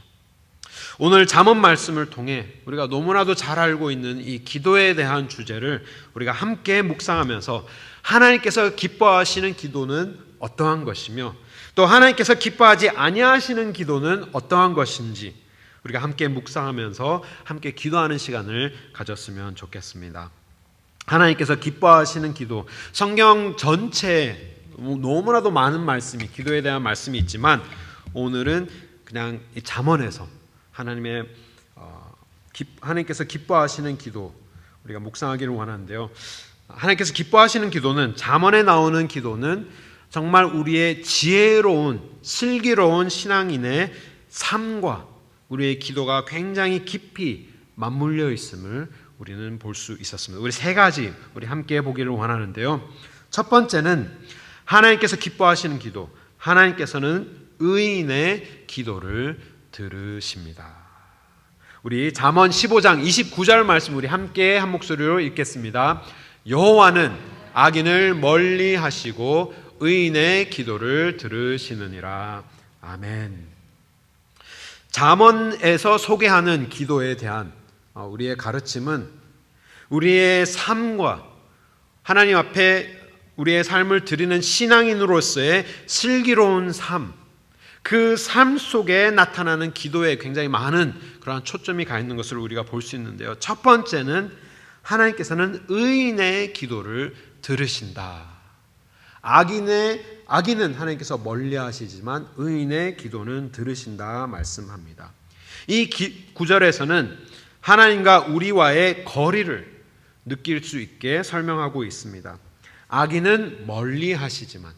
오늘 잠언 말씀을 통해 우리가 너무나도 잘 알고 있는 이 기도에 대한 주제를 우리가 함께 묵상하면서 하나님께서 기뻐하시는 기도는 어떠한 것이며 또 하나님께서 기뻐하지 아니하시는 기도는 어떠한 것인지 우리가 함께 묵상하면서 함께 기도하는 시간을 가졌으면 좋겠습니다. 하나님께서 기뻐하시는 기도, 성경 전체에 너무나도 많은 말씀이, 기도에 대한 말씀이 있지만 오늘은 그냥 이 잠언에서 하나님께서 기뻐하시는 기도 우리가 묵상하기를 원하는데요. 하나님께서 기뻐하시는 기도는, 잠언에 나오는 기도는 정말 우리의 지혜로운 슬기로운 신앙인의 삶과 우리의 기도가 굉장히 깊이 맞물려 있음을 우리는 볼 수 있었습니다. 우리 세 가지 우리 함께 보기를 원하는데요. 첫 번째는 하나님께서 기뻐하시는 기도, 하나님께서는 의인의 기도를 들으십니다. 우리 잠언 15장 29절 말씀 우리 함께 한 목소리로 읽겠습니다. 여호와는 악인을 멀리 하시고 의인의 기도를 들으시느니라. 아멘. 잠언에서 소개하는 기도에 대한 우리의 가르침은 우리의 삶과 하나님 앞에 우리의 삶을 드리는 신앙인으로서의 슬기로운 삶, 그 삶 속에 나타나는 기도에 굉장히 많은 그러한 초점이 가 있는 것을 우리가 볼 수 있는데요. 첫 번째는 하나님께서는 의인의 기도를 들으신다. 악인은 하나님께서 멀리하시지만 의인의 기도는 들으신다 말씀합니다. 이 구절에서는 하나님과 우리와의 거리를 느낄 수 있게 설명하고 있습니다. 악인은 멀리하시지만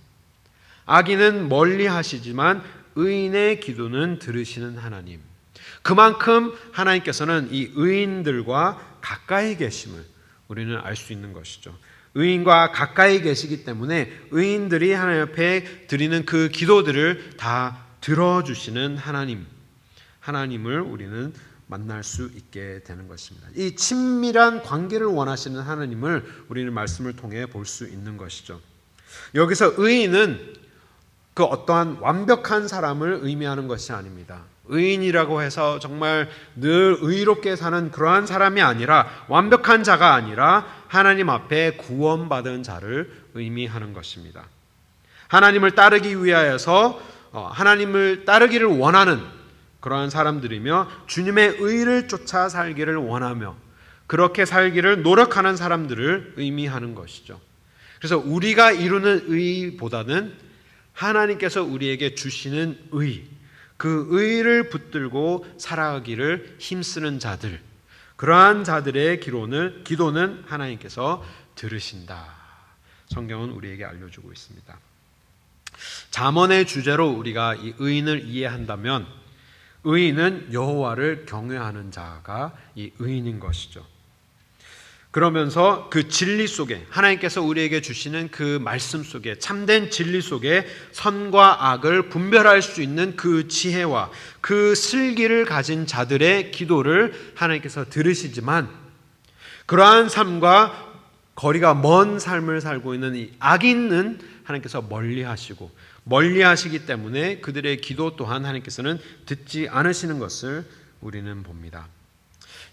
의인의 기도는 들으시는 하나님. 그만큼 하나님께서는 이 의인들과 가까이 계심을 우리는 알 수 있는 것이죠. 의인과 가까이 계시기 때문에 의인들이 하나님 앞에 드리는 그 기도들을 다 들어주시는 하나님을 우리는 만날 수 있게 되는 것입니다. 이 친밀한 관계를 원하시는 하나님을 우리는 말씀을 통해 볼 수 있는 것이죠. 여기서 의인은 그 어떠한 완벽한 사람을 의미하는 것이 아닙니다. 의인이라고 해서 정말 늘 의롭게 사는 그러한 사람이 아니라, 완벽한 자가 아니라 하나님 앞에 구원받은 자를 의미하는 것입니다. 하나님을 따르기 위하여서 하나님을 따르기를 원하는 그러한 사람들이며 주님의 의를 쫓아 살기를 원하며 그렇게 살기를 노력하는 사람들을 의미하는 것이죠. 그래서 우리가 이루는 의보다는 하나님께서 우리에게 주시는 의, 그 의를 붙들고 살아가기를 힘쓰는 자들, 그러한 자들의 기도는 하나님께서 들으신다. 성경은 우리에게 알려주고 있습니다. 잠언의 주제로 우리가 이 의인을 이해한다면 의인은 여호와를 경외하는 자가 이 의인인 것이죠. 그러면서 그 진리 속에, 하나님께서 우리에게 주시는 그 말씀 속에, 참된 진리 속에 선과 악을 분별할 수 있는 그 지혜와 그 슬기를 가진 자들의 기도를 하나님께서 들으시지만, 그러한 삶과 거리가 먼 삶을 살고 있는 이 악인은 하나님께서 멀리하시기 때문에 그들의 기도 또한 하나님께서는 듣지 않으시는 것을 우리는 봅니다.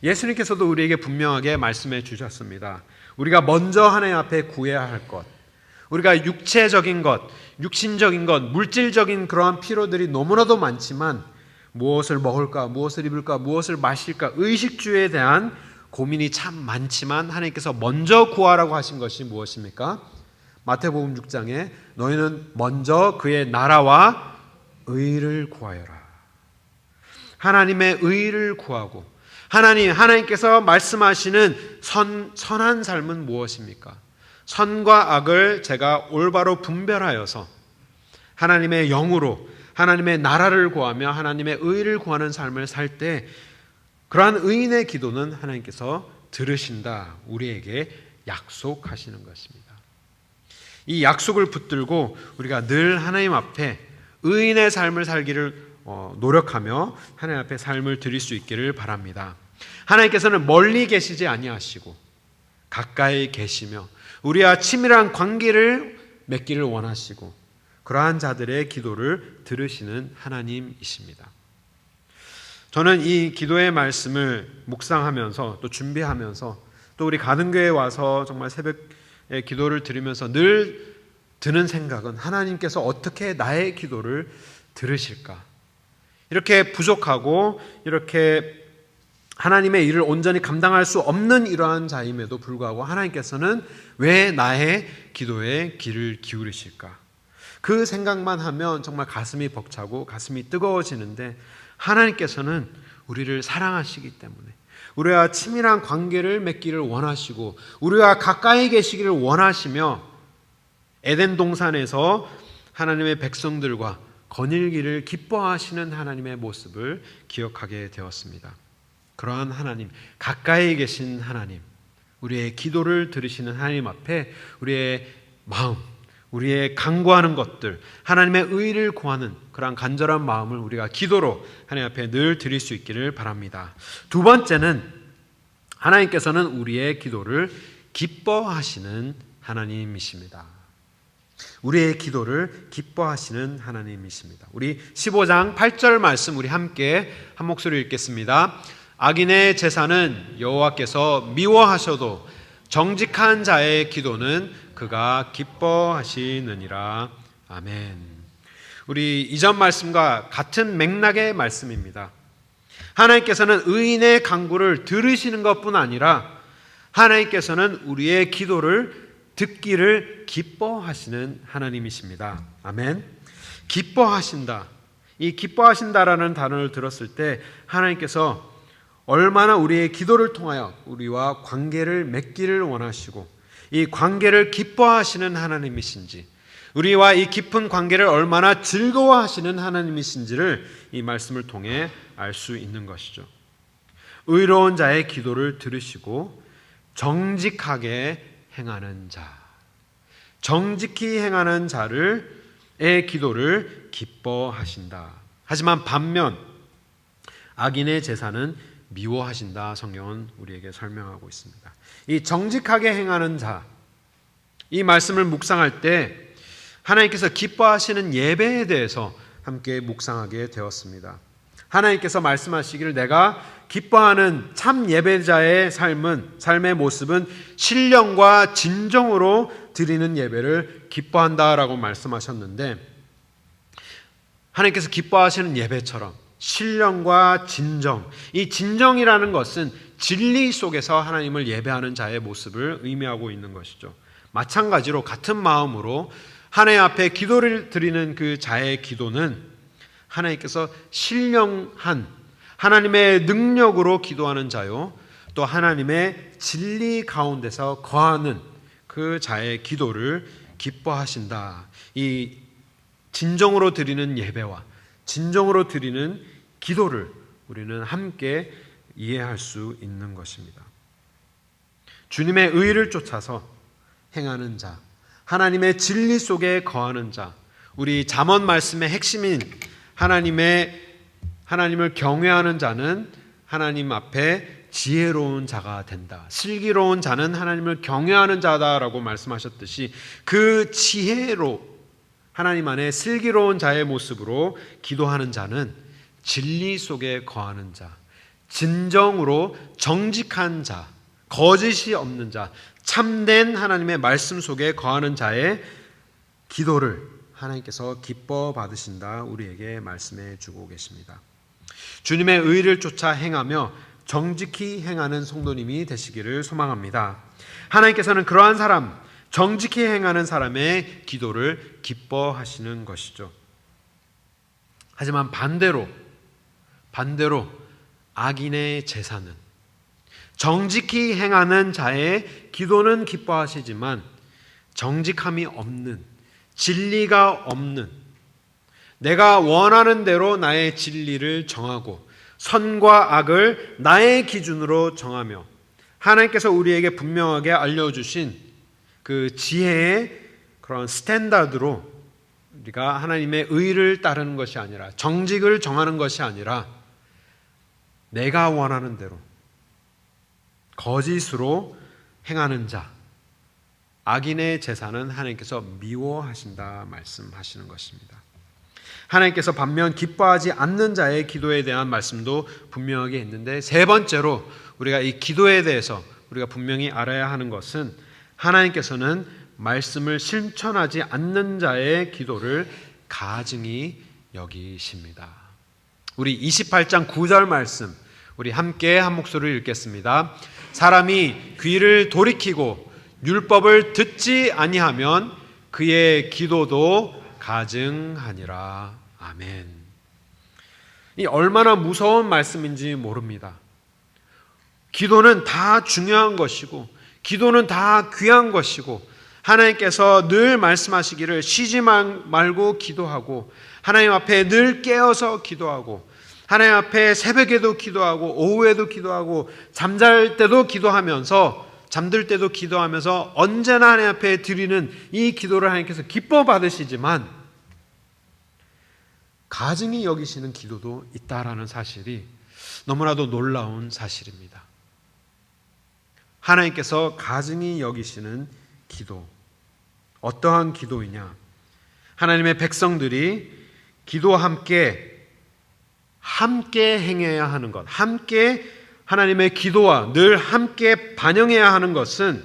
예수님께서도 우리에게 분명하게 말씀해 주셨습니다. 우리가 먼저 하나님 앞에 구해야 할 것, 우리가 육체적인 것, 육신적인 것, 물질적인 그러한 필요들이 너무나도 많지만 무엇을 먹을까, 무엇을 입을까, 무엇을 마실까, 의식주에 대한 고민이 참 많지만 하나님께서 먼저 구하라고 하신 것이 무엇입니까? 마태복음 6장에 너희는 먼저 그의 나라와 의를 구하여라. 하나님의 의를 구하고 하나님께서 말씀하시는 선한 삶은 무엇입니까? 선과 악을 제가 올바로 분별하여서 하나님의 영으로 하나님의 나라를 구하며 하나님의 의를 구하는 삶을 살 때 그러한 의인의 기도는 하나님께서 들으신다, 우리에게 약속하시는 것입니다. 이 약속을 붙들고 우리가 늘 하나님 앞에 의인의 삶을 살기를 노력하며 하나님 앞에 삶을 드릴 수 있기를 바랍니다. 하나님께서는 멀리 계시지 아니하시고 가까이 계시며 우리와 친밀한 관계를 맺기를 원하시고 그러한 자들의 기도를 들으시는 하나님이십니다. 저는 이 기도의 말씀을 묵상하면서 또 준비하면서 또 우리 가든교회에 와서 정말 새벽에 기도를 드리면서 늘 드는 생각은 하나님께서 어떻게 나의 기도를 들으실까? 이렇게 부족하고 이렇게 하나님의 일을 온전히 감당할 수 없는 이러한 자임에도 불구하고 하나님께서는 왜 나의 기도에 귀를 기울이실까? 그 생각만 하면 정말 가슴이 벅차고 가슴이 뜨거워지는데 하나님께서는 우리를 사랑하시기 때문에 우리와 친밀한 관계를 맺기를 원하시고 우리와 가까이 계시기를 원하시며 에덴 동산에서 하나님의 백성들과 거닐기를 기뻐하시는 하나님의 모습을 기억하게 되었습니다. 그러한 하나님, 가까이 계신 하나님, 우리의 기도를 들으시는 하나님 앞에 우리의 마음, 우리의 간구하는 것들, 하나님의 의를 구하는 그러한 간절한 마음을 우리가 기도로 하나님 앞에 늘 드릴 수 있기를 바랍니다. 두 번째는 하나님께서는 우리의 기도를 기뻐하시는 하나님이십니다. 우리의 기도를 기뻐하시는 하나님이십니다. 우리 15장 8절 말씀 우리 함께 한 목소리 읽겠습니다. 악인의 제사는 여호와께서 미워하셔도 정직한 자의 기도는 그가 기뻐하시느니라. 아멘. 우리 이전 말씀과 같은 맥락의 말씀입니다. 하나님께서는 의인의 간구를 들으시는 것뿐 아니라 하나님께서는 우리의 기도를 듣기를 기뻐하시는 하나님이십니다. 아멘. 기뻐하신다. 이 기뻐하신다라는 단어를 들었을 때 하나님께서 얼마나 우리의 기도를 통하여 우리와 관계를 맺기를 원하시고 이 관계를 기뻐하시는 하나님이신지, 우리와 이 깊은 관계를 얼마나 즐거워하시는 하나님이신지를 이 말씀을 통해 알 수 있는 것이죠. 의로운 자의 기도를 들으시고 정직하게 행하는 자, 정직히 행하는 자의 기도를 기뻐하신다. 하지만 반면 악인의 제사는 미워하신다. 성경은 우리에게 설명하고 있습니다. 이 정직하게 행하는 자, 이 말씀을 묵상할 때 하나님께서 기뻐하시는 예배에 대해서 함께 묵상하게 되었습니다. 하나님께서 말씀하시기를 내가 기뻐하는 참 예배자의 삶의 모습은 신령과 진정으로 드리는 예배를 기뻐한다라고 말씀하셨는데, 하나님께서 기뻐하시는 예배처럼 신령과 진정, 이 진정이라는 것은 진리 속에서 하나님을 예배하는 자의 모습을 의미하고 있는 것이죠. 마찬가지로 같은 마음으로 하나님 앞에 기도를 드리는 그 자의 기도는 하나님께서 신령한 하나님의 능력으로 기도하는 자요, 또 하나님의 진리 가운데서 거하는 그 자의 기도를 기뻐하신다. 이 진정으로 드리는 예배와 진정으로 드리는 기도를 우리는 함께 이해할 수 있는 것입니다. 주님의 의를 쫓아서 행하는 자, 하나님의 진리 속에 거하는 자, 우리 잠언 말씀의 핵심인 하나님을 경외하는 자는 하나님 앞에 지혜로운 자가 된다. 슬기로운 자는 하나님을 경외하는 자다라고 말씀하셨듯이 그 지혜로 하나님 안에 슬기로운 자의 모습으로 기도하는 자는 진리 속에 거하는 자, 진정으로 정직한 자, 거짓이 없는 자, 참된 하나님의 말씀 속에 거하는 자의 기도를 하나님께서 기뻐 받으신다. 우리에게 말씀해 주고 계십니다. 주님의 의를 쫓아 행하며 정직히 행하는 성도님이 되시기를 소망합니다. 하나님께서는 그러한 사람, 정직히 행하는 사람의 기도를 기뻐하시는 것이죠. 하지만 반대로 악인의 제사는, 정직히 행하는 자의 기도는 기뻐하시지만 정직함이 없는, 진리가 없는, 내가 원하는 대로 나의 진리를 정하고 선과 악을 나의 기준으로 정하며 하나님께서 우리에게 분명하게 알려주신 그 지혜의 그런 스탠다드로 우리가 하나님의 의를 따르는 것이 아니라, 정직을 정하는 것이 아니라 내가 원하는 대로 거짓으로 행하는 자, 악인의 제사는 하나님께서 미워하신다 말씀하시는 것입니다. 하나님께서 반면 기뻐하지 않는 자의 기도에 대한 말씀도 분명하게 있는데, 세 번째로 우리가 이 기도에 대해서 우리가 분명히 알아야 하는 것은 하나님께서는 말씀을 실천하지 않는 자의 기도를 가증히 여기십니다. 우리 28장 9절 말씀 우리 함께 한 목소리를 읽겠습니다. 사람이 귀를 돌이키고 율법을 듣지 아니하면 그의 기도도 가증하니라. 아멘. 이 얼마나 무서운 말씀인지 모릅니다. 기도는 다 중요한 것이고, 기도는 다 귀한 것이고, 하나님께서 늘 말씀하시기를 쉬지 말고 기도하고, 하나님 앞에 늘 깨어서 기도하고, 하나님 앞에 새벽에도 기도하고, 오후에도 기도하고, 잠잘 때도 기도하면서, 잠들 때도 기도하면서 언제나 하나님 앞에 드리는 이 기도를 하나님께서 기뻐 받으시지만 가증히 여기시는 기도도 있다라는 사실이 너무나도 놀라운 사실입니다. 하나님께서 가증히 여기시는 기도, 어떠한 기도이냐? 하나님의 백성들이 기도와 함께 행해야 하는 것, 함께 하나님의 기도와 늘 함께 반영해야 하는 것은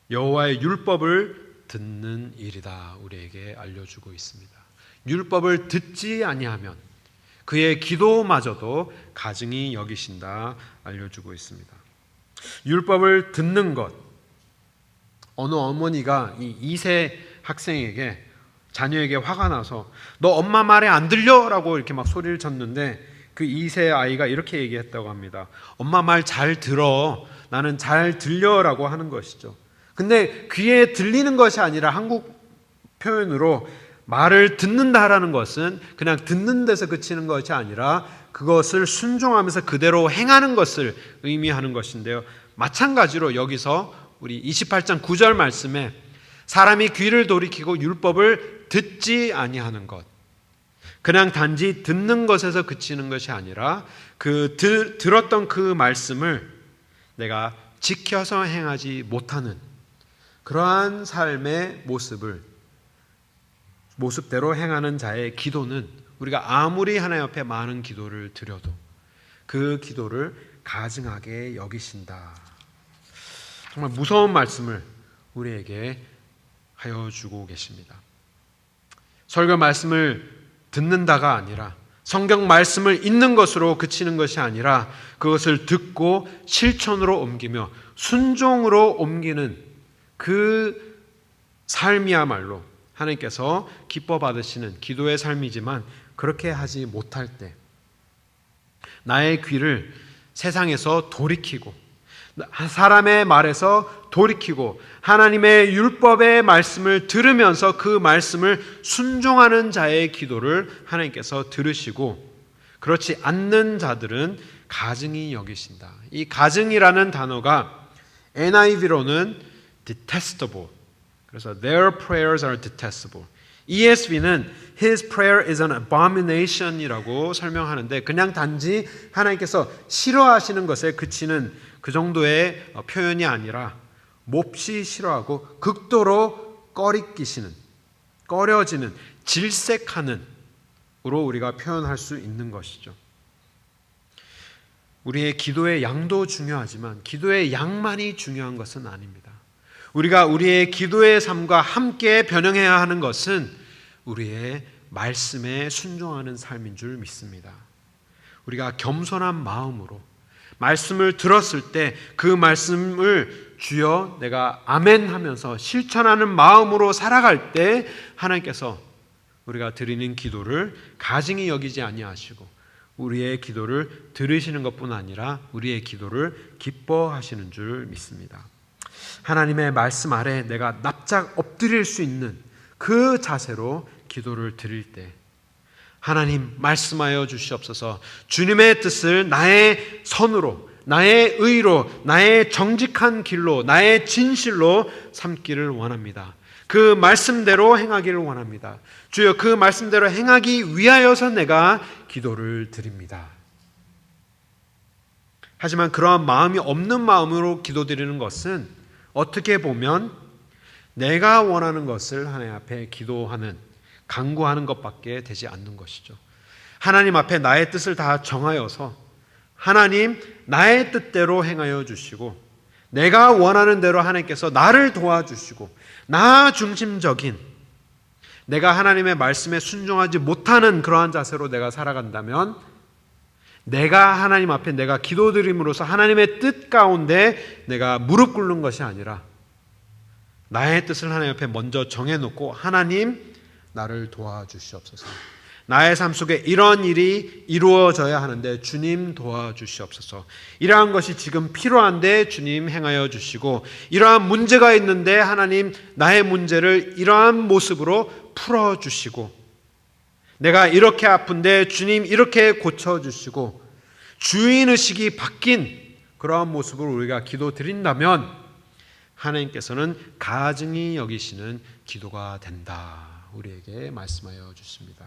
여호와의 율법을 듣는 일이다 우리에게 알려주고 있습니다. 율법을 듣지 아니하면 그의 기도마저도 가증히 여기신다 알려주고 있습니다. 율법을 듣는 것, 어느 어머니가 이 2세 학생에게, 자녀에게 화가 나서 너 엄마 말에 안 들려? 라고 이렇게 막 소리를 쳤는데 그 2세 아이가 이렇게 얘기했다고 합니다. 엄마 말 잘 들어. 나는 잘 들려 라고 하는 것이죠. 근데 귀에 들리는 것이 아니라 한국 표현으로 말을 듣는다라는 것은 그냥 듣는 데서 그치는 것이 아니라 그것을 순종하면서 그대로 행하는 것을 의미하는 것인데요. 마찬가지로 여기서 우리 28장 9절 말씀에 사람이 귀를 돌이키고 율법을 듣지 아니하는 것, 그냥 단지 듣는 것에서 그치는 것이 아니라 들었던 그 말씀을 내가 지켜서 행하지 못하는 그러한 삶의 모습대로 행하는 자의 기도는 우리가 아무리 하나님 앞에 많은 기도를 드려도 그 기도를 가증하게 여기신다. 정말 무서운 말씀을 우리에게 하여 주고 계십니다. 설교 말씀을 듣는다가 아니라, 성경 말씀을 읽는 것으로 그치는 것이 아니라 그것을 듣고 실천으로 옮기며 순종으로 옮기는 그 삶이야말로 하나님께서 기뻐 받으시는 기도의 삶이지만, 그렇게 하지 못할 때 나의 귀를 세상에서 돌이키고 사람의 말에서 돌이키고 하나님의 율법의 말씀을 들으면서 그 말씀을 순종하는 자의 기도를 하나님께서 들으시고, 그렇지 않는 자들은 가증히 여기신다. 이 가증이라는 단어가 NIV로는 detestable, 그래서 their prayers are detestable. ESV는 his prayer is an abomination이라고 설명하는데, 그냥 단지 하나님께서 싫어하시는 것에 그치는 그 정도의 표현이 아니라 몹시 싫어하고 극도로 꺼려지는, 질색하는 으로 우리가 표현할 수 있는 것이죠. 우리의 기도의 양도 중요하지만 기도의 양만이 중요한 것은 아닙니다. 우리가 우리의 기도의 삶과 함께 변형해야 하는 것은 우리의 말씀에 순종하는 삶인 줄 믿습니다. 우리가 겸손한 마음으로 말씀을 들었을 때 그 말씀을 주여 내가 아멘 하면서 실천하는 마음으로 살아갈 때 하나님께서 우리가 드리는 기도를 가증히 여기지 아니하시고 우리의 기도를 들으시는 것뿐 아니라 우리의 기도를 기뻐하시는 줄 믿습니다. 하나님의 말씀 아래 내가 납작 엎드릴 수 있는 그 자세로 기도를 드릴 때 하나님 말씀하여 주시옵소서. 주님의 뜻을 나의 선으로, 나의 의로, 나의 정직한 길로, 나의 진실로 삼기를 원합니다. 그 말씀대로 행하기를 원합니다. 주여 그 말씀대로 행하기 위하여서 내가 기도를 드립니다. 하지만 그러한 마음이 없는 마음으로 기도드리는 것은 어떻게 보면 내가 원하는 것을 하나님 앞에 기도하는, 간구하는 것밖에 되지 않는 것이죠. 하나님 앞에 나의 뜻을 다 정하여서 하나님 나의 뜻대로 행하여 주시고 내가 원하는 대로 하나님께서 나를 도와주시고 나 중심적인 내가 하나님의 말씀에 순종하지 못하는 그러한 자세로 내가 살아간다면 내가 하나님 앞에 내가 기도드림으로써 하나님의 뜻 가운데 내가 무릎 꿇는 것이 아니라 나의 뜻을 하나님 앞에 먼저 정해놓고 하나님 나를 도와주시옵소서. 나의 삶 속에 이런 일이 이루어져야 하는데 주님 도와주시옵소서. 이러한 것이 지금 필요한데 주님 행하여 주시고 이러한 문제가 있는데 하나님 나의 문제를 이러한 모습으로 풀어주시고 내가 이렇게 아픈데 주님 이렇게 고쳐주시고 주인의식이 바뀐 그러한 모습을 우리가 기도 드린다면 하나님께서는 가증히 여기시는 기도가 된다. 우리에게 말씀하여 주십니다.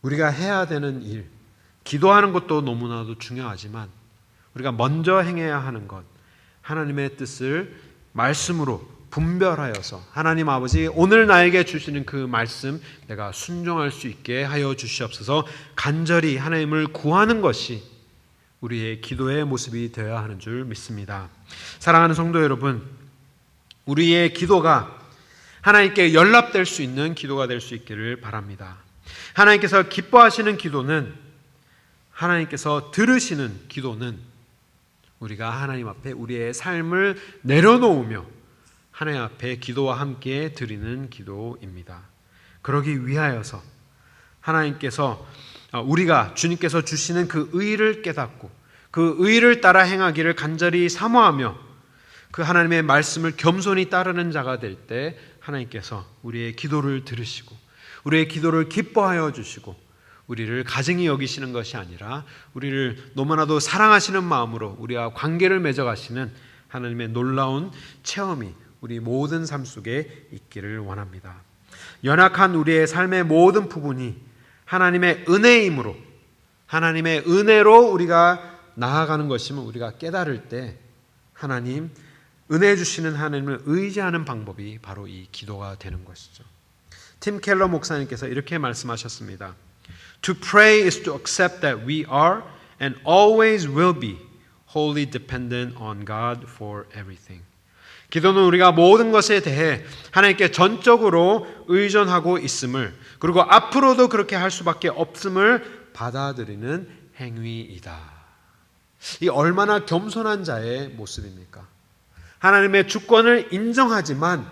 우리가 해야 되는 일, 기도하는 것도 너무나도 중요하지만 우리가 먼저 행해야 하는 것, 하나님의 뜻을 말씀으로 분별하여서 하나님 아버지 오늘 나에게 주시는 그 말씀 내가 순종할 수 있게 하여 주시옵소서. 간절히 하나님을 구하는 것이 우리의 기도의 모습이 되어야 하는 줄 믿습니다. 사랑하는 성도 여러분, 우리의 기도가 하나님께 연락될 수 있는 기도가 될 수 있기를 바랍니다. 하나님께서 기뻐하시는 기도는, 하나님께서 들으시는 기도는 우리가 하나님 앞에 우리의 삶을 내려놓으며 하나님 앞에 기도와 함께 드리는 기도입니다. 그러기 위하여서 하나님께서 우리가 주님께서 주시는 그 의를 깨닫고 그 의를 따라 행하기를 간절히 사모하며 그 하나님의 말씀을 겸손히 따르는 자가 될 때 하나님께서 우리의 기도를 들으시고 우리의 기도를 기뻐하여 주시고 우리를 가증히 여기시는 것이 아니라 우리를 너무나도 사랑하시는 마음으로 우리와 관계를 맺어가시는 하나님의 놀라운 체험이 우리 모든 삶 속에 있기를 원합니다. 연약한 우리의 삶의 모든 부분이 하나님의 은혜이므로 하나님의 은혜로 우리가 나아가는 것임을 우리가 깨달을 때 하나님 은혜 주시는 하나님을 의지하는 방법이 바로 이 기도가 되는 것이죠. 팀 켈러 목사님께서 이렇게 말씀하셨습니다. To pray is to accept that we are and always will be wholly dependent on God for everything. 기도는 우리가 모든 것에 대해 하나님께 전적으로 의존하고 있음을 그리고 앞으로도 그렇게 할 수밖에 없음을 받아들이는 행위이다. 이 얼마나 겸손한 자의 모습입니까? 하나님의 주권을 인정하지만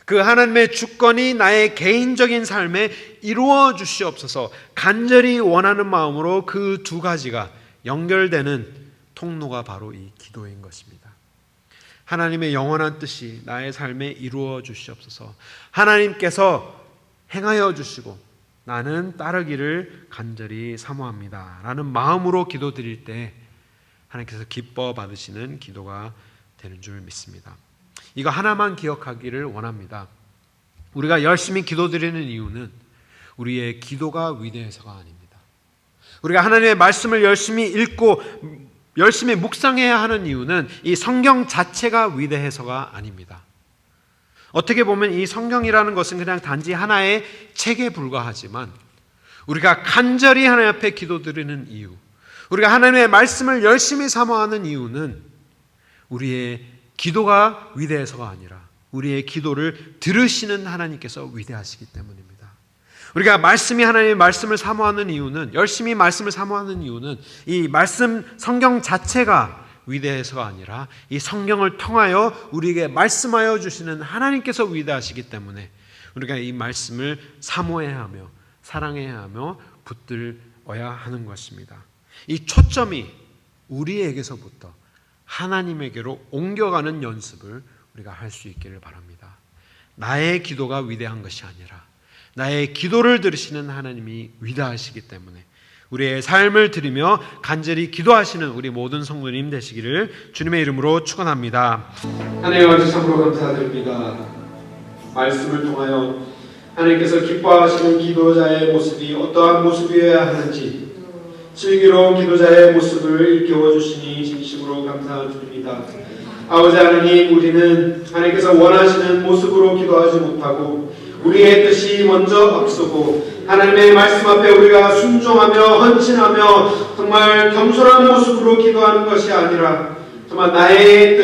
그 하나님의 주권이 나의 개인적인 삶에 이루어 주시옵소서 간절히 원하는 마음으로 그 두 가지가 연결되는 통로가 바로 이 기도인 것입니다. 하나님의 영원한 뜻이 나의 삶에 이루어 주시옵소서. 하나님께서 행하여 주시고 나는 따르기를 간절히 사모합니다 라는 마음으로 기도드릴 때 하나님께서 기뻐 받으시는 기도가 되는 줄 믿습니다. 이거 하나만 기억하기를 원합니다. 우리가 열심히 기도드리는 이유는 우리의 기도가 위대해서가 아닙니다. 우리가 하나님의 말씀을 열심히 읽고 열심히 묵상해야 하는 이유는 이 성경 자체가 위대해서가 아닙니다. 어떻게 보면 이 성경이라는 것은 그냥 단지 하나의 책에 불과하지만 우리가 간절히 하나님 앞에 기도드리는 이유, 우리가 하나님의 말씀을 열심히 사모하는 이유는 우리의 기도가 위대해서가 아니라 우리의 기도를 들으시는 하나님께서 위대하시기 때문입니다. 우리가 말씀이 하나님의 말씀을 사모하는 이유는, 열심히 말씀을 사모하는 이유는 이 말씀 성경 자체가 위대해서가 아니라 이 성경을 통하여 우리에게 말씀하여 주시는 하나님께서 위대하시기 때문에 우리가 이 말씀을 사모해야 하며 사랑해야 하며 붙들어야 하는 것입니다. 이 초점이 우리에게서부터 하나님에게로 옮겨가는 연습을 우리가 할 수 있기를 바랍니다. 나의 기도가 위대한 것이 아니라 나의 기도를 들으시는 하나님이 위대하시기 때문에 우리의 삶을 드리며 간절히 기도하시는 우리 모든 성도님 되시기를 주님의 이름으로 축원합니다. 하나님 아버지 참으로 감사드립니다. 말씀을 통하여 하나님께서 기뻐하시는 기도자의 모습이 어떠한 모습이어야 하는지 슬기로운 기도자의 모습을 일깨워 주시니 진심으로 감사드립니다. 아버지 하나님, 우리는 하나님께서 원하시는 모습으로 기도하지 못하고 우리의 뜻이 먼저 앞서고 하나님의 말씀 앞에 우리가 순종하며 헌신하며 정말 겸손한 모습으로 기도하는 것이 아니라 정말 나의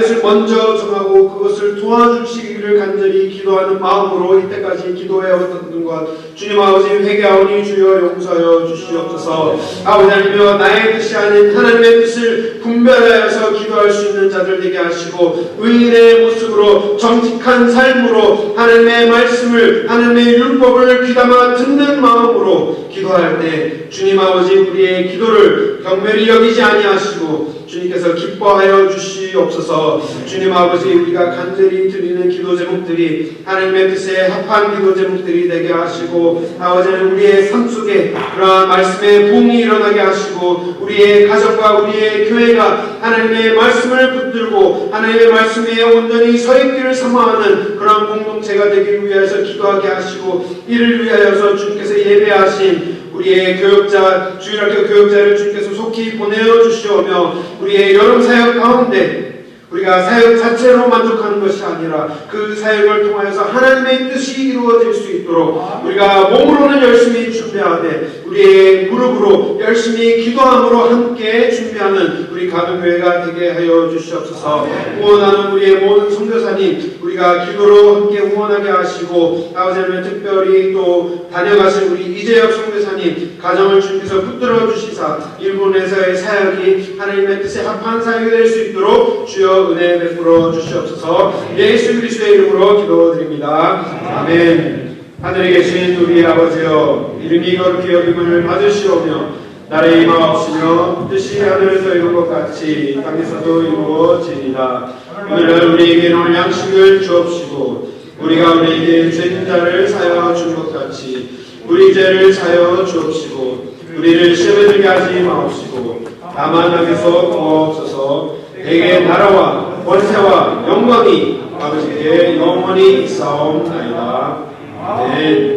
뜻을 먼저 정하고 그것을 도와주시기를 간절히 기도하는 마음으로 이때까지 기도해왔던 것 주님 아버지 회개하오니 주여 용서하여 주시옵소서. 아버지 하나님이여, 나의 뜻이 아닌 하나님의 뜻을 분별하여서 기도할 수 있는 자들 되게 하시고 의인의 모습으로 정직한 삶으로 하나님의 말씀을 하나님의 율법을 귀담아 듣는 마음으로 기도할 때 주님 아버지 우리의 기도를 경멸히 여기지 아니하시고 주님께서 기뻐하여 주시옵소서. 주님 아버지, 우리가 간절히 드리는 기도 제목들이 하나님의 뜻에 합한 기도 제목들이 되게 하시고 아버지 하나님, 우리의 삶 속에 그러한 말씀의 부흥이 일어나게 하시고 우리의 가정과 우리의 교회가 하나님의 말씀을 붙들고 하나님의 말씀 위에 온전히 서 있기를 사모하는 그런 공동체가 되기 위해서 기도하게 하시고 이를 위하여서 주님께서 예배하신 우리의 교역자, 주일학교 교역자를 주님께서 속히 보내어 주시오며 우리의 여름 사역 가운데 우리가 사역 자체로 만족하는 것이 아니라 그 사역을 통하여서 하나님의 뜻이 이루어질 수 있도록 우리가 몸으로는 열심히 준비하되 우리의 무릎으로 열심히 기도함으로 함께 준비하는 우리 가정교회가 되게 하여 주시옵소서. 후원하는 우리의 모든 선교사님, 우리가 기도로 함께 후원하게 하시고 아버지 하나님, 특별히 또 다녀가신 우리 이재혁 선교사님 가정을 주님께서 붙들어 주시사 일본에서의 사역이 하나님의 뜻에 합한 사역이 될 수 있도록 주여 은혜 베풀어 주시옵소서. 예수 그리스도의 이름으로 기도드립니다. 아멘. 하늘에 계신 우리 아버지여, 이름이 거룩히 여김을 받으시오며 나라의 임하옵시며 뜻이 하늘에서 이룬 것 같이 땅에서도 이루어지리이다. 오늘날 우리에게 오늘 양식을 주옵시고 우리가 우리에게 죄진 자를 사하여 준 것 같이 우리 죄를 사하여 주옵시고 우리를 시험에 들게 하지 마옵시고 다만 악에서 구하옵소서. 내게 나라와 권세와 영광이 아버지께 영원히 있사옵나이다. 아멘.